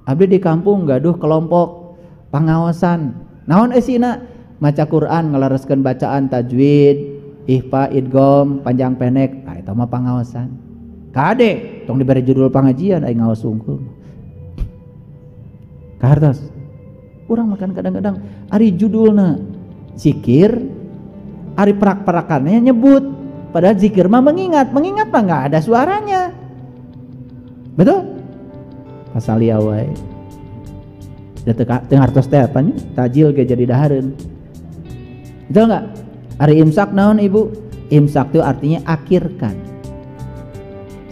[SPEAKER 1] Abdi di kampung gaduh kelompok pangaosan. Naon esina? Maca Quran ngalereskeun bacaan tajwid, ihfa, idgham, panjang pendek. Nah, eta mah pangaosan. Kade tong diberi judul pengajian aing ngaos sungkul. Kahartos. Urang makan kadang-kadang ari judulna zikir, ari perak-perakannya nyebut. Padahal zikir mah mengingat mah enggak ada suaranya. Betul? Pasalia wae. Da teu hartos teh apanya? Tajil ge jadi dahareun. Betul enggak? Ari imsak naon Ibu? Imsak itu artinya akhirkan.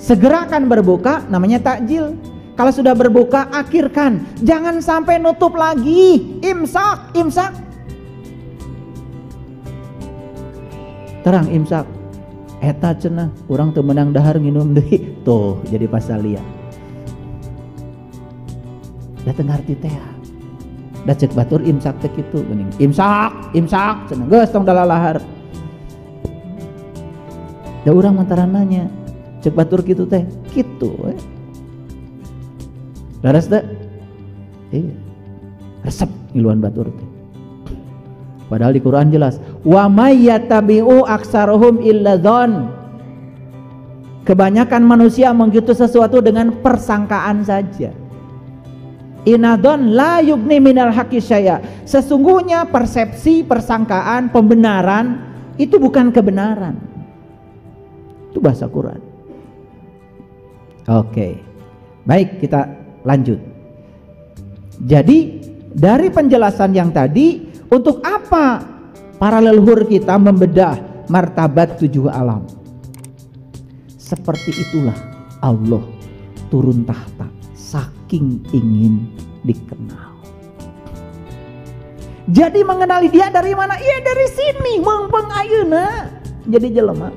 [SPEAKER 1] Segerakan berbuka namanya takjil. Kalau sudah berbuka akhirkan. Jangan sampai nutup lagi. Imsak. Terang imsak. Eta cenah urang teu meunang dahar nginum deui. Tuh jadi pasalia. Da teu ngarti teh. Da ceuk batur imsak teh kitu geuning. Imsak cenah geus tong dalalahar. Da urang mantaran nanya, cek batur kitu teh, kitu we. Laras teh? Iya. Resep ngiluan batur teh. Padahal di Quran jelas, wa may yattabi'u aksaruhum illa dzan. Kebanyakan manusia mengikuti sesuatu dengan persangkaan saja. Inadon la yugni minal haqqi syai'a. Sesungguhnya persepsi, persangkaan, pembenaran itu bukan kebenaran. Itu bahasa Quran. Oke. Baik, kita lanjut. Jadi dari penjelasan yang tadi, untuk apa para leluhur kita membedah martabat 7 alam? Seperti itulah Allah turun tahta, saking ingin dikenal. Jadi mengenali dia dari mana? Iya dari sini, mengpeng ayeuna jadi jelema.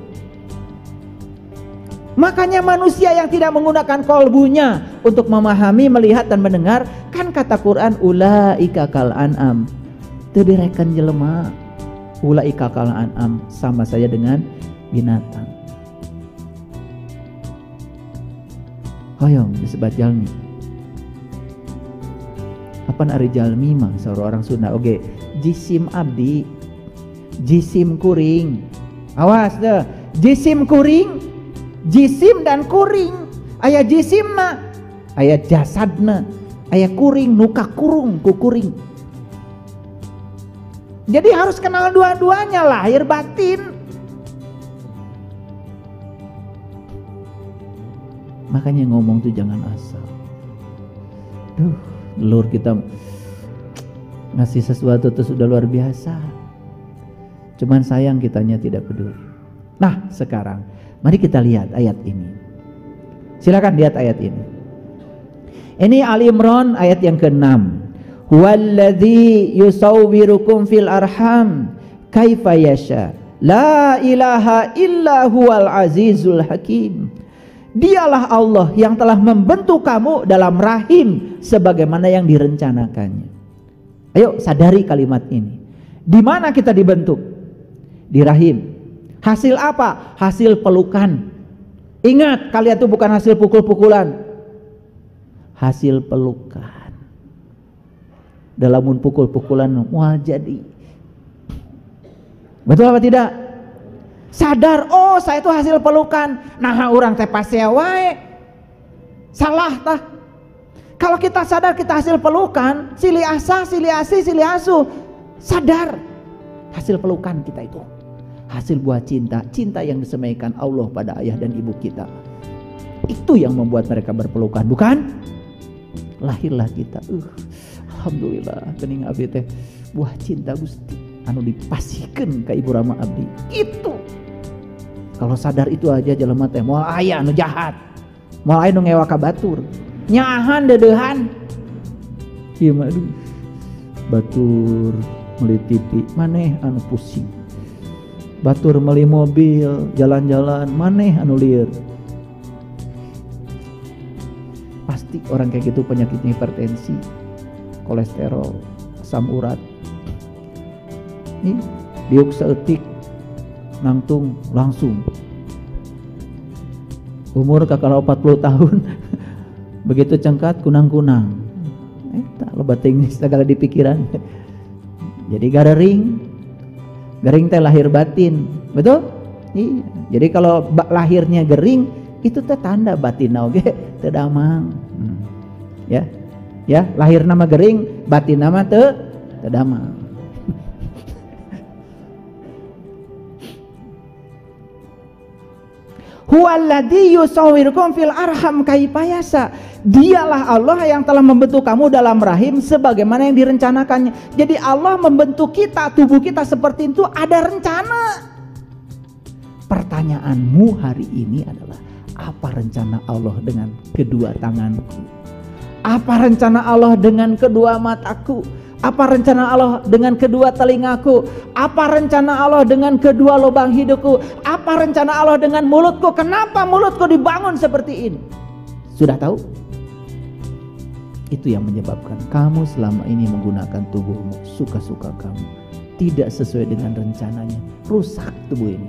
[SPEAKER 1] Makanya manusia yang tidak menggunakan kolbunya untuk memahami, melihat dan mendengar, kan kata Quran ulaika kal an'am, teu direken jelema. Ulaika kal an'am sama saja dengan binatang. Hoyong disebut jalmi. Apa ari jalmi mah saurang orang Sunda oge. Jisim abdi, jisim kuring. Awas deh, jisim kuring, jisim dan kuring. Aya jisimna, aya jasadna, aya kuring nuka kurung ku kuring. Jadi harus kenal dua-duanya, lahir batin. Makanya ngomong tuh jangan asal. Duh, lur kita ngasih sesuatu tuh sudah luar biasa. Cuman sayang kitanya tidak peduli. Nah sekarang mari kita lihat ayat ini. Silakan lihat ayat ini. Ini Ali Imran ayat yang ke-6. Huwallazi yusawwirukum fil arham kaifa yasha. La ilaha illa huwal azizul hakim. Dialah Allah yang telah membentuk kamu dalam rahim sebagaimana yang direncanakannya. Ayo sadari kalimat ini. Di mana kita dibentuk? Di rahim. Hasil apa? Hasil pelukan. Ingat, kalian itu bukan hasil pukul-pukulan. Hasil pelukan. Dalamun pukul-pukulan mual jadi. Betul apa tidak? Sadar, oh saya itu hasil pelukan. Nah orang teh pasea wae. Salah tah. Kalau kita sadar kita hasil pelukan, sili asa, sili asi, sili asu. Sadar hasil pelukan kita itu hasil buah cinta, cinta yang disemaikan Allah pada ayah dan ibu kita. Itu yang membuat mereka berpelukan, bukan? Lahirlah kita. Alhamdulillah geuning abdi teh buah cinta Gusti anu dipasihkeun ka ibu Rama abdi. Itu kalau sadar itu aja jelema teh moal aya anu jahat, moal aya nu ngewa ka batur, nyahan dedehan. Ieu mah aduh. Batur meuli TV, maneh anu pusing. Batur meuli mobil, jalan-jalan, maneh anu lieur. Pasti orang kayak gitu penyakitnya hipertensi, kolesterol, asam urat. Nih, diuk saeutik nangtung langsung umur kakak 40 tahun begitu cengkat kunang-kunang tak lo bating segala di pikiran. Jadi garing teh lahir batin, betul? Iya. Jadi kalau lahirnya gering itu teh tanda batin oge teu damang. Ya lahir nama gering, batin nama teu damang. Huwallazi yusawwirukum fil arham kaifa yasha. Dialah Allah yang telah membentuk kamu dalam rahim sebagaimana yang direncanakannya. Jadi Allah membentuk kita, tubuh kita seperti itu ada rencana. Pertanyaanmu hari ini adalah apa rencana Allah dengan kedua tanganku? Apa rencana Allah dengan kedua mataku? Apa rencana Allah dengan kedua telingaku? Apa rencana Allah dengan kedua lubang hidungku? Apa rencana Allah dengan mulutku? Kenapa mulutku dibangun seperti ini? Sudah tahu? Itu yang menyebabkan kamu selama ini menggunakan tubuhmu suka-suka kamu, tidak sesuai dengan rencananya, rusak tubuh ini.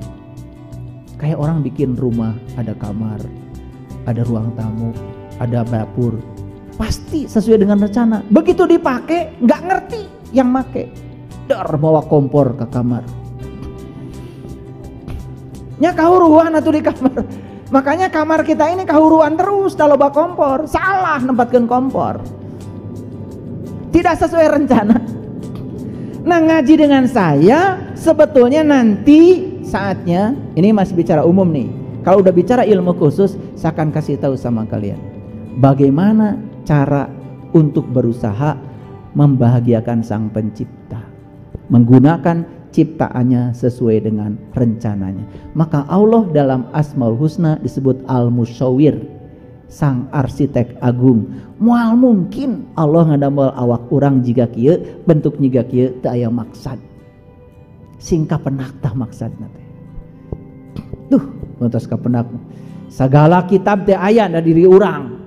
[SPEAKER 1] Kayak orang bikin rumah, ada kamar, ada ruang tamu, ada dapur, pasti sesuai dengan rencana. Begitu dipakai, nggak ngerti yang make, bawa kompor ke kamar. Nya kahuruan atau di kamar. Makanya kamar kita ini kahuruan terus kalau bawa kompor, salah nempatkan kompor, tidak sesuai rencana. Nah, ngaji dengan saya sebetulnya nanti saatnya, ini masih bicara umum nih. Kalau udah bicara ilmu khusus, saya akan kasih tahu sama kalian bagaimana cara untuk berusaha membahagiakan Sang Pencipta, menggunakan ciptaannya sesuai dengan rencananya. Maka Allah dalam Asmaul Husna disebut Al-Musyawwir, Sang Arsitek Agung. Moal mungkin Allah ngadamel awak orang jika kieu bentuk jiga kieu teu aya maksad. Singka penak tah maksudna teh. Tuh, ngantos ka penak. Sagala kitab teh aya da diri urang.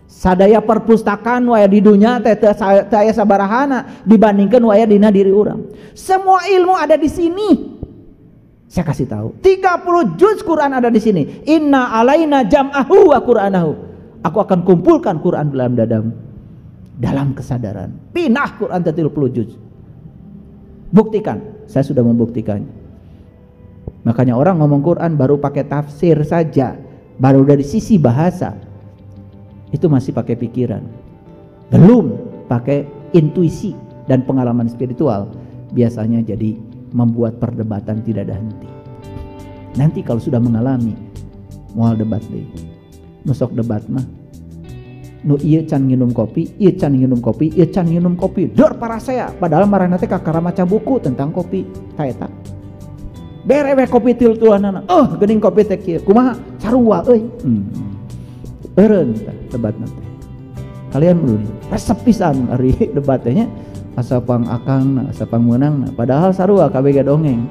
[SPEAKER 1] Sadaya perpustakaan waya di dunia teh teu aya sabarahana dibandingkeun waya dina diri urang. Semua ilmu ada di sini. Saya kasih tahu, 30 juz Quran ada di sini. Inna alaina jam'ahu wa qur'anahu. Aku akan kumpulkan Quran dalam dadamu, dalam kesadaran. Pinah Quran 30 juz. Buktikan, saya sudah membuktikannya. Makanya orang ngomong Quran baru pakai tafsir saja, baru dari sisi bahasa itu masih pakai pikiran, belum pakai intuisi dan pengalaman spiritual. Biasanya jadi membuat perdebatan tidak ada henti. Nanti kalau sudah mengalami moal debat deh, nusok debat mah nu ieu can nginum kopi, ieu can nginum kopi, ieu can nginum kopi, dor para saya. Padahal marana teh kakara maca buku tentang kopi taeta. Bere we kopi tiltulanana. Geuning kopi teh kieu. Kumaha? Sarua euy. Eureun debat nanti. Kalian dulu nih, resep pisan ari debat teh nya. Asapang akang, asapang menang. Padahal sarua kabeh dongeng.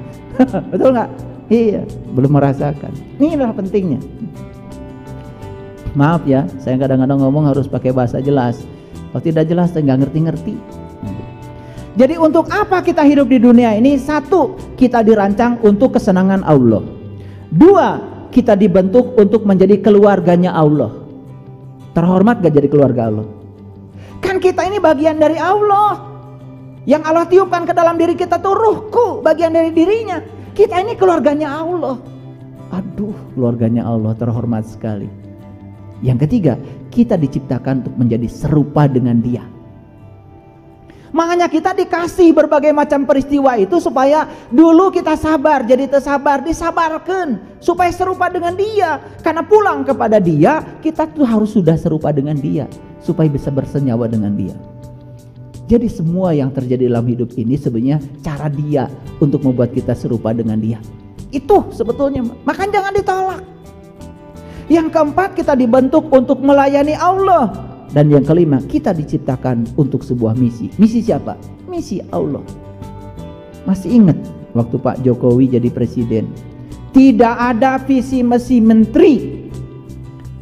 [SPEAKER 1] Betul nggak? Iya, belum merasakan. Inilah pentingnya. Maaf ya, saya kadang-kadang ngomong harus pakai bahasa jelas. Kalau tidak jelas, saya nggak ngerti-ngerti. Jadi untuk apa kita hidup di dunia ini? Satu, kita dirancang untuk kesenangan Allah. Dua, kita dibentuk untuk menjadi keluarganya Allah. Terhormat gak jadi keluarga Allah? Kan kita ini bagian dari Allah. Yang Allah tiupkan ke dalam diri kita tuh ruhku, bagian dari dirinya. Kita ini keluarganya Allah. Aduh, keluarganya Allah terhormat sekali. Yang ketiga, kita diciptakan untuk menjadi serupa dengan Dia. Makanya kita dikasih berbagai macam peristiwa itu supaya dulu kita sabar, jadi tersabar, disabarkan supaya serupa dengan Dia. Karena pulang kepada Dia, kita tuh harus sudah serupa dengan Dia supaya bisa bersenyawa dengan Dia. Jadi semua yang terjadi dalam hidup ini sebenarnya cara Dia untuk membuat kita serupa dengan Dia. Itu sebetulnya, makanya jangan ditolak. Yang keempat, kita dibentuk untuk melayani Allah. Dan yang kelima, kita diciptakan untuk sebuah misi. Misi siapa? Misi Allah. Masih ingat waktu Pak Jokowi jadi presiden, tidak ada visi misi menteri,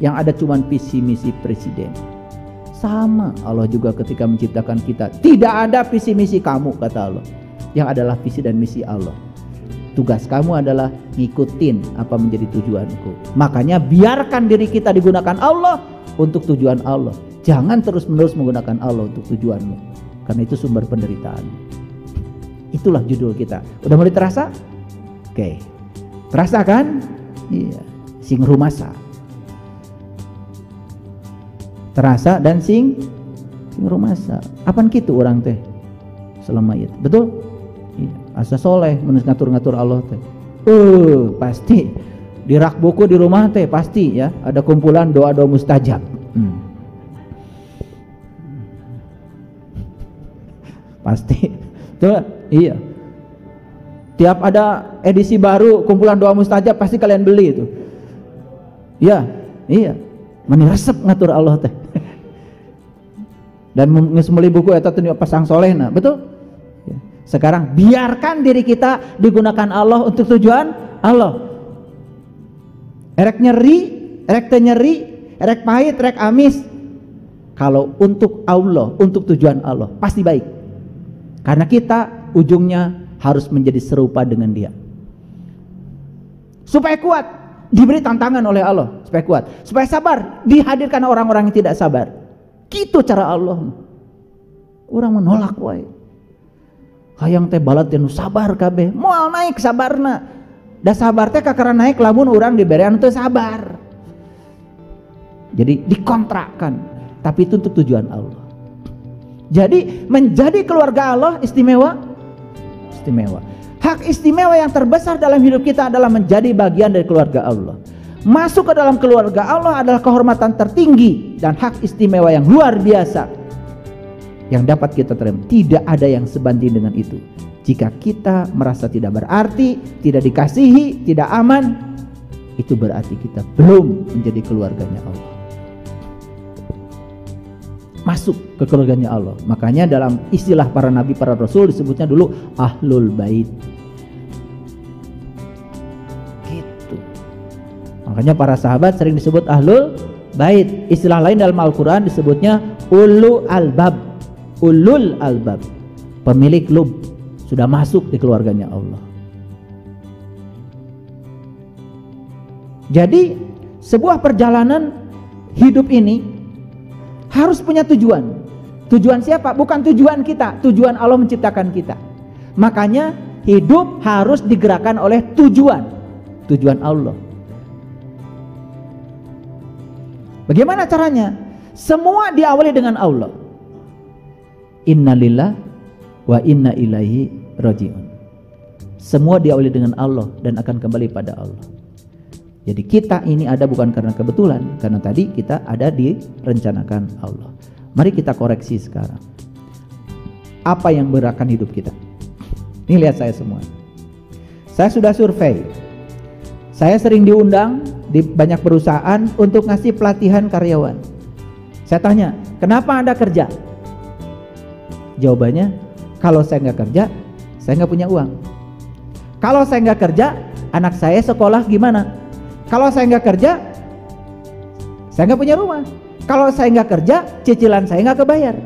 [SPEAKER 1] yang ada cuma visi misi presiden. Sama Allah juga ketika menciptakan kita, tidak ada visi misi kamu, kata Allah. Yang adalah visi dan misi Allah. Tugas kamu adalah ngikutin apa menjadi tujuanku. Makanya biarkan diri kita digunakan Allah untuk tujuan Allah. Jangan terus-menerus menggunakan Allah untuk tujuanmu, karena itu sumber penderitaan. Itulah judul kita. Udah mulai terasa? Oke. Terasa kan? Iya. Sing rumasa. Terasa dan sing rumasa. Apaan gitu orang teh? Selama itu. Betul? Iya. Asa soleh ngatur-ngatur Allah teh. Pasti di rak buku di rumah teh pasti ya ada kumpulan doa-doa mustajab. Pasti. Tuh, iya. Tiap ada edisi baru kumpulan doa mustajab pasti kalian beli itu. Iya, iya. Mani resep ngatur Allah teh. Dan geus meuli buku eta teh pasang solehna, betul? Ya. Sekarang biarkan diri kita digunakan Allah untuk tujuan Allah. Erek nyeri, erek teu nyeri, erek pahit, erek amis. Kalau untuk Allah, untuk tujuan Allah, pasti baik. Karena kita ujungnya harus menjadi serupa dengan Dia. supaya kuat, diberi tantangan oleh Allah supaya kuat, supaya sabar, dihadirkan orang-orang yang tidak sabar. Gitu cara Allah. Orang menolak wae. Hayang teh balat teh nu sabar kabeh, moal naik sabarna. Da sabar teh kakara naik lamun urang dibere anu teu sabar. Jadi dikontrakkan, tapi itu untuk tujuan Allah. Jadi menjadi keluarga Allah istimewa. Istimewa. Hak istimewa yang terbesar dalam hidup kita adalah menjadi bagian dari keluarga Allah. Masuk ke dalam keluarga Allah adalah kehormatan tertinggi dan hak istimewa yang luar biasa yang dapat kita terima. Tidak ada yang sebanding dengan itu. Jika kita merasa tidak berarti, tidak dikasihi, tidak aman, itu berarti kita belum menjadi keluarganya Allah. Masuk ke keluarganya Allah. Makanya dalam istilah para nabi, para rasul disebutnya dulu ahlul bait. Gitu. Makanya para sahabat sering disebut ahlul bait. Istilah lain dalam Al-Quran disebutnya ulul albab. Ulul albab, pemilik lub, sudah masuk di keluarganya Allah. Jadi sebuah perjalanan hidup ini harus punya tujuan. Tujuan siapa? Bukan tujuan kita, tujuan Allah menciptakan kita. Makanya hidup harus digerakkan oleh tujuan Allah. Bagaimana caranya? Semua diawali dengan Allah. Innalillah wa inna ilaihi raji'un. Semua diawali dengan Allah dan akan kembali pada Allah. Jadi kita ini ada bukan karena kebetulan, karena tadi kita ada direncanakan Allah. Mari kita koreksi sekarang. Apa yang menggerakkan hidup kita? Ini lihat saya semua. Saya sudah survei. Saya sering diundang di banyak perusahaan untuk ngasih pelatihan karyawan. Saya tanya, kenapa Anda kerja? Jawabannya, kalau saya nggak kerja, saya nggak punya uang. Kalau saya nggak kerja, anak saya sekolah gimana? Kalau saya nggak kerja, saya nggak punya rumah. Kalau saya nggak kerja, cicilan saya nggak kebayar.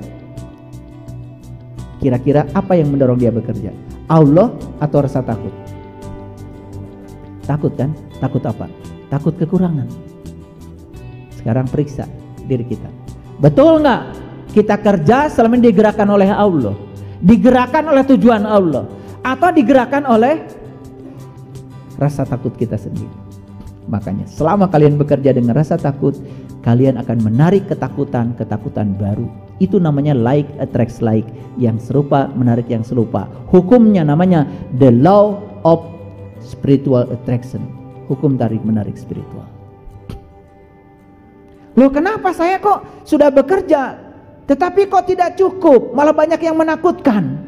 [SPEAKER 1] Kira-kira apa yang mendorong dia bekerja? Allah atau rasa takut? Takut kan? Takut apa? Takut kekurangan. Sekarang periksa diri kita. Betul nggak? Kita kerja selama ini digerakkan oleh Allah, digerakkan oleh tujuan Allah, atau digerakkan oleh rasa takut kita sendiri. Makanya selama kalian bekerja dengan rasa takut, kalian akan menarik ketakutan baru. Itu namanya like attracts like, yang serupa menarik yang serupa. Hukumnya namanya the law of spiritual attraction, hukum tarik menarik spiritual. Loh, kenapa saya kok sudah bekerja tetapi kok tidak cukup, malah banyak yang menakutkan?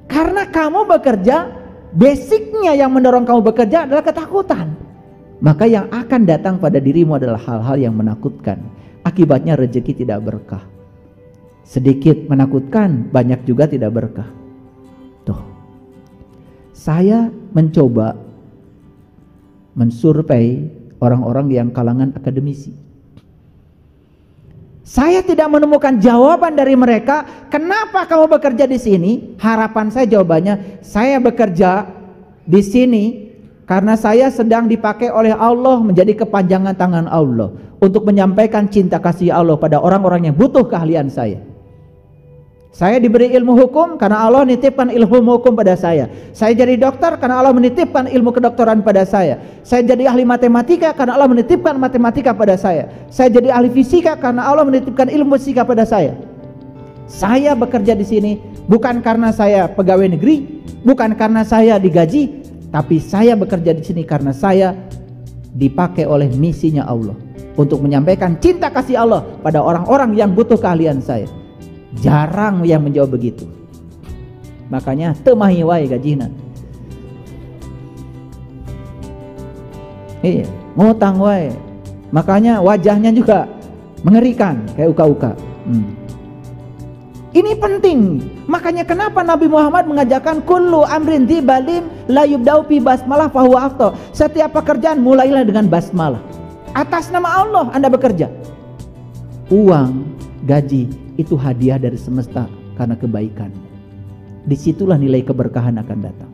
[SPEAKER 1] Karena kamu bekerja, basicnya yang mendorong kamu bekerja adalah ketakutan. Maka yang akan datang pada dirimu adalah hal-hal yang menakutkan. Akibatnya rezeki tidak berkah. Sedikit menakutkan, banyak juga tidak berkah. Tuh, saya mencoba mensurvei orang-orang yang kalangan akademisi. Saya tidak menemukan jawaban dari mereka, kenapa kamu bekerja di sini? Harapan saya jawabannya, saya bekerja di sini karena saya sedang dipakai oleh Allah menjadi kepanjangan tangan Allah untuk menyampaikan cinta kasih Allah pada orang-orang yang butuh keahlian saya. Saya diberi ilmu hukum karena Allah menitipkan ilmu hukum pada saya. Saya jadi dokter karena Allah menitipkan ilmu kedokteran pada saya. Saya jadi ahli matematika karena Allah menitipkan matematika pada saya. Saya jadi ahli fisika karena Allah menitipkan ilmu fisika pada saya. Saya bekerja di sini bukan karena saya pegawai negeri, bukan karena saya digaji, tapi saya bekerja di sini karena saya dipakai oleh misinya Allah untuk menyampaikan cinta kasih Allah pada orang-orang yang butuh keahlian saya. Jarang yang menjawab begitu. Makanya teu mahi wae gajina. Iya, ngutang wae. Makanya wajahnya juga mengerikan kayak uka-uka. Ini penting. Makanya kenapa Nabi Muhammad mengajarkan kullu amrin dibalim la yubda'u bi basmalah fahuwa afdal. Setiap pekerjaan mulailah dengan basmalah. Atas nama Allah Anda bekerja. Uang, gaji itu hadiah dari semesta karena kebaikan. Disitulah nilai keberkahan akan datang.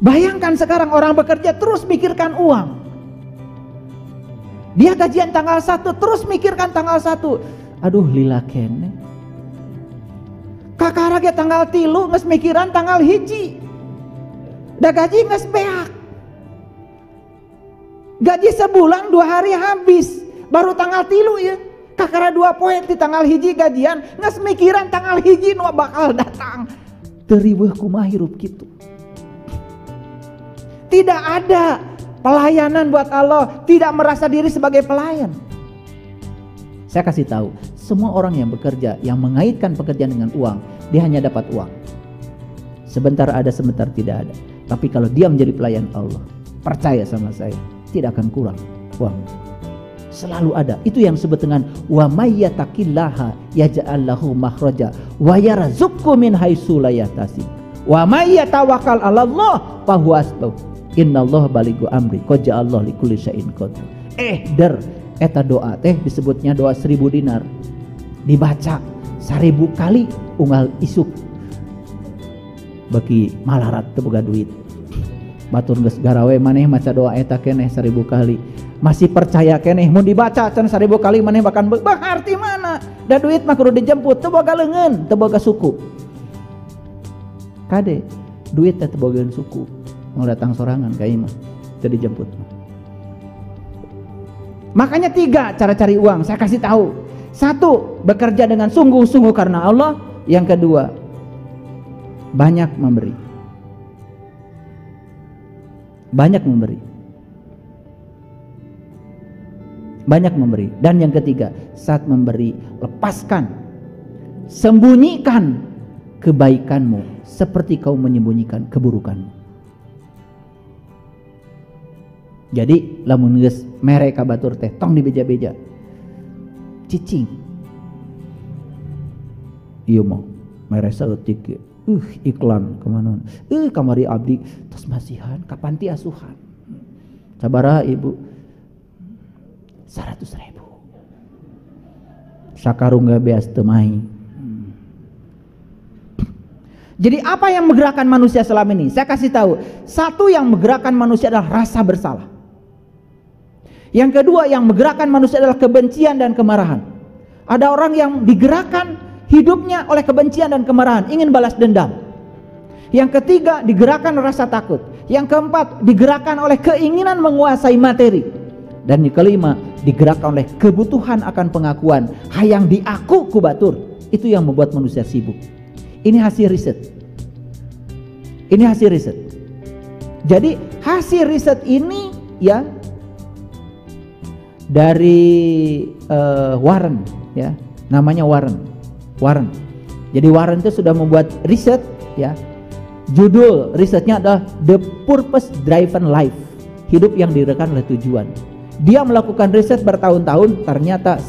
[SPEAKER 1] Bayangkan sekarang orang bekerja terus mikirkan uang. Dia gajian tanggal 1 terus mikirkan tanggal 1. Aduh lila kene. Kakarage tanggal 3 nges mikiran tanggal 1. Da gaji nges beak. Gaji sebulan 2 hari habis. Baru tanggal 3 ya. Kakara 2 poin di tanggal 1 gajian nges mikiran tanggal 1 nu bakal datang. Teu riweuh kumaha hirup kitu. Tidak ada pelayanan buat Allah, tidak merasa diri sebagai pelayan. Saya kasih tahu, semua orang yang bekerja, yang mengaitkan pekerjaan dengan uang, dia hanya dapat uang. Sebentar ada, sebentar tidak ada. Tapi kalau dia menjadi pelayan Allah, percaya sama saya, tidak akan kurang uang. Selalu ada. Itu yang disebut dengan wa may yattaqillaha yaj'al lahu makhraja wa yarzuqhu min haitsu la yahtasib. Wa may yatawakkal 'alallah fa huwa hasbuh. Innallaha balighu amri qad ja'allahu likulli syai'in qadir. Eta doa teh disebutnya doa 1000 dinar. Dibaca 1000 kali unggal isuk. Bagi malarat teu boga duit. Batur geus garawe maneh maca doa eta keneh 1000 kali. Masih percaya keneh mun dibaca can 1000 kali maneh bahkan arti mana? Da duit mah kudu dijemput teu boga leungeun, teu boga suku. Kade duit teh teu boga suku. Mau datang sorangan kayak mah teu dijemput. Makanya 3 cara cari uang saya kasih tahu. 1, bekerja dengan sungguh-sungguh karena Allah. Yang kedua, banyak memberi. Banyak memberi. Banyak memberi. Dan yang ketiga, saat memberi, lepaskan, sembunyikan kebaikanmu seperti kau menyembunyikan keburukanmu. Jadi lamun geus mere ka batur teh tong dibeja-beja. Cicing. Ieu mah mere saeutik iklan kemana? Kamari abdi tos masihan ka panti asuhan. Sabaraha ibu? 100.000. Sakarungga beas teu mai. Jadi apa yang menggerakkan manusia selama ini? Saya kasih tahu. 1 yang menggerakkan manusia adalah rasa bersalah. Yang kedua yang menggerakkan manusia adalah kebencian dan kemarahan. Ada orang yang digerakkan hidupnya oleh kebencian dan kemarahan, ingin balas dendam. Yang ketiga digerakkan rasa takut. Yang keempat digerakkan oleh keinginan menguasai materi. Dan yang kelima digerakkan oleh kebutuhan akan pengakuan. Hayang diaku ku batur. Itu yang membuat manusia sibuk. Ini hasil riset. Ini hasil riset. Jadi hasil riset ini ya dari Warren ya, namanya Warren. Jadi Warren itu sudah membuat riset ya. Judul risetnya adalah The Purpose Driven Life, hidup yang digerakkan oleh tujuan. Dia melakukan riset bertahun-tahun, ternyata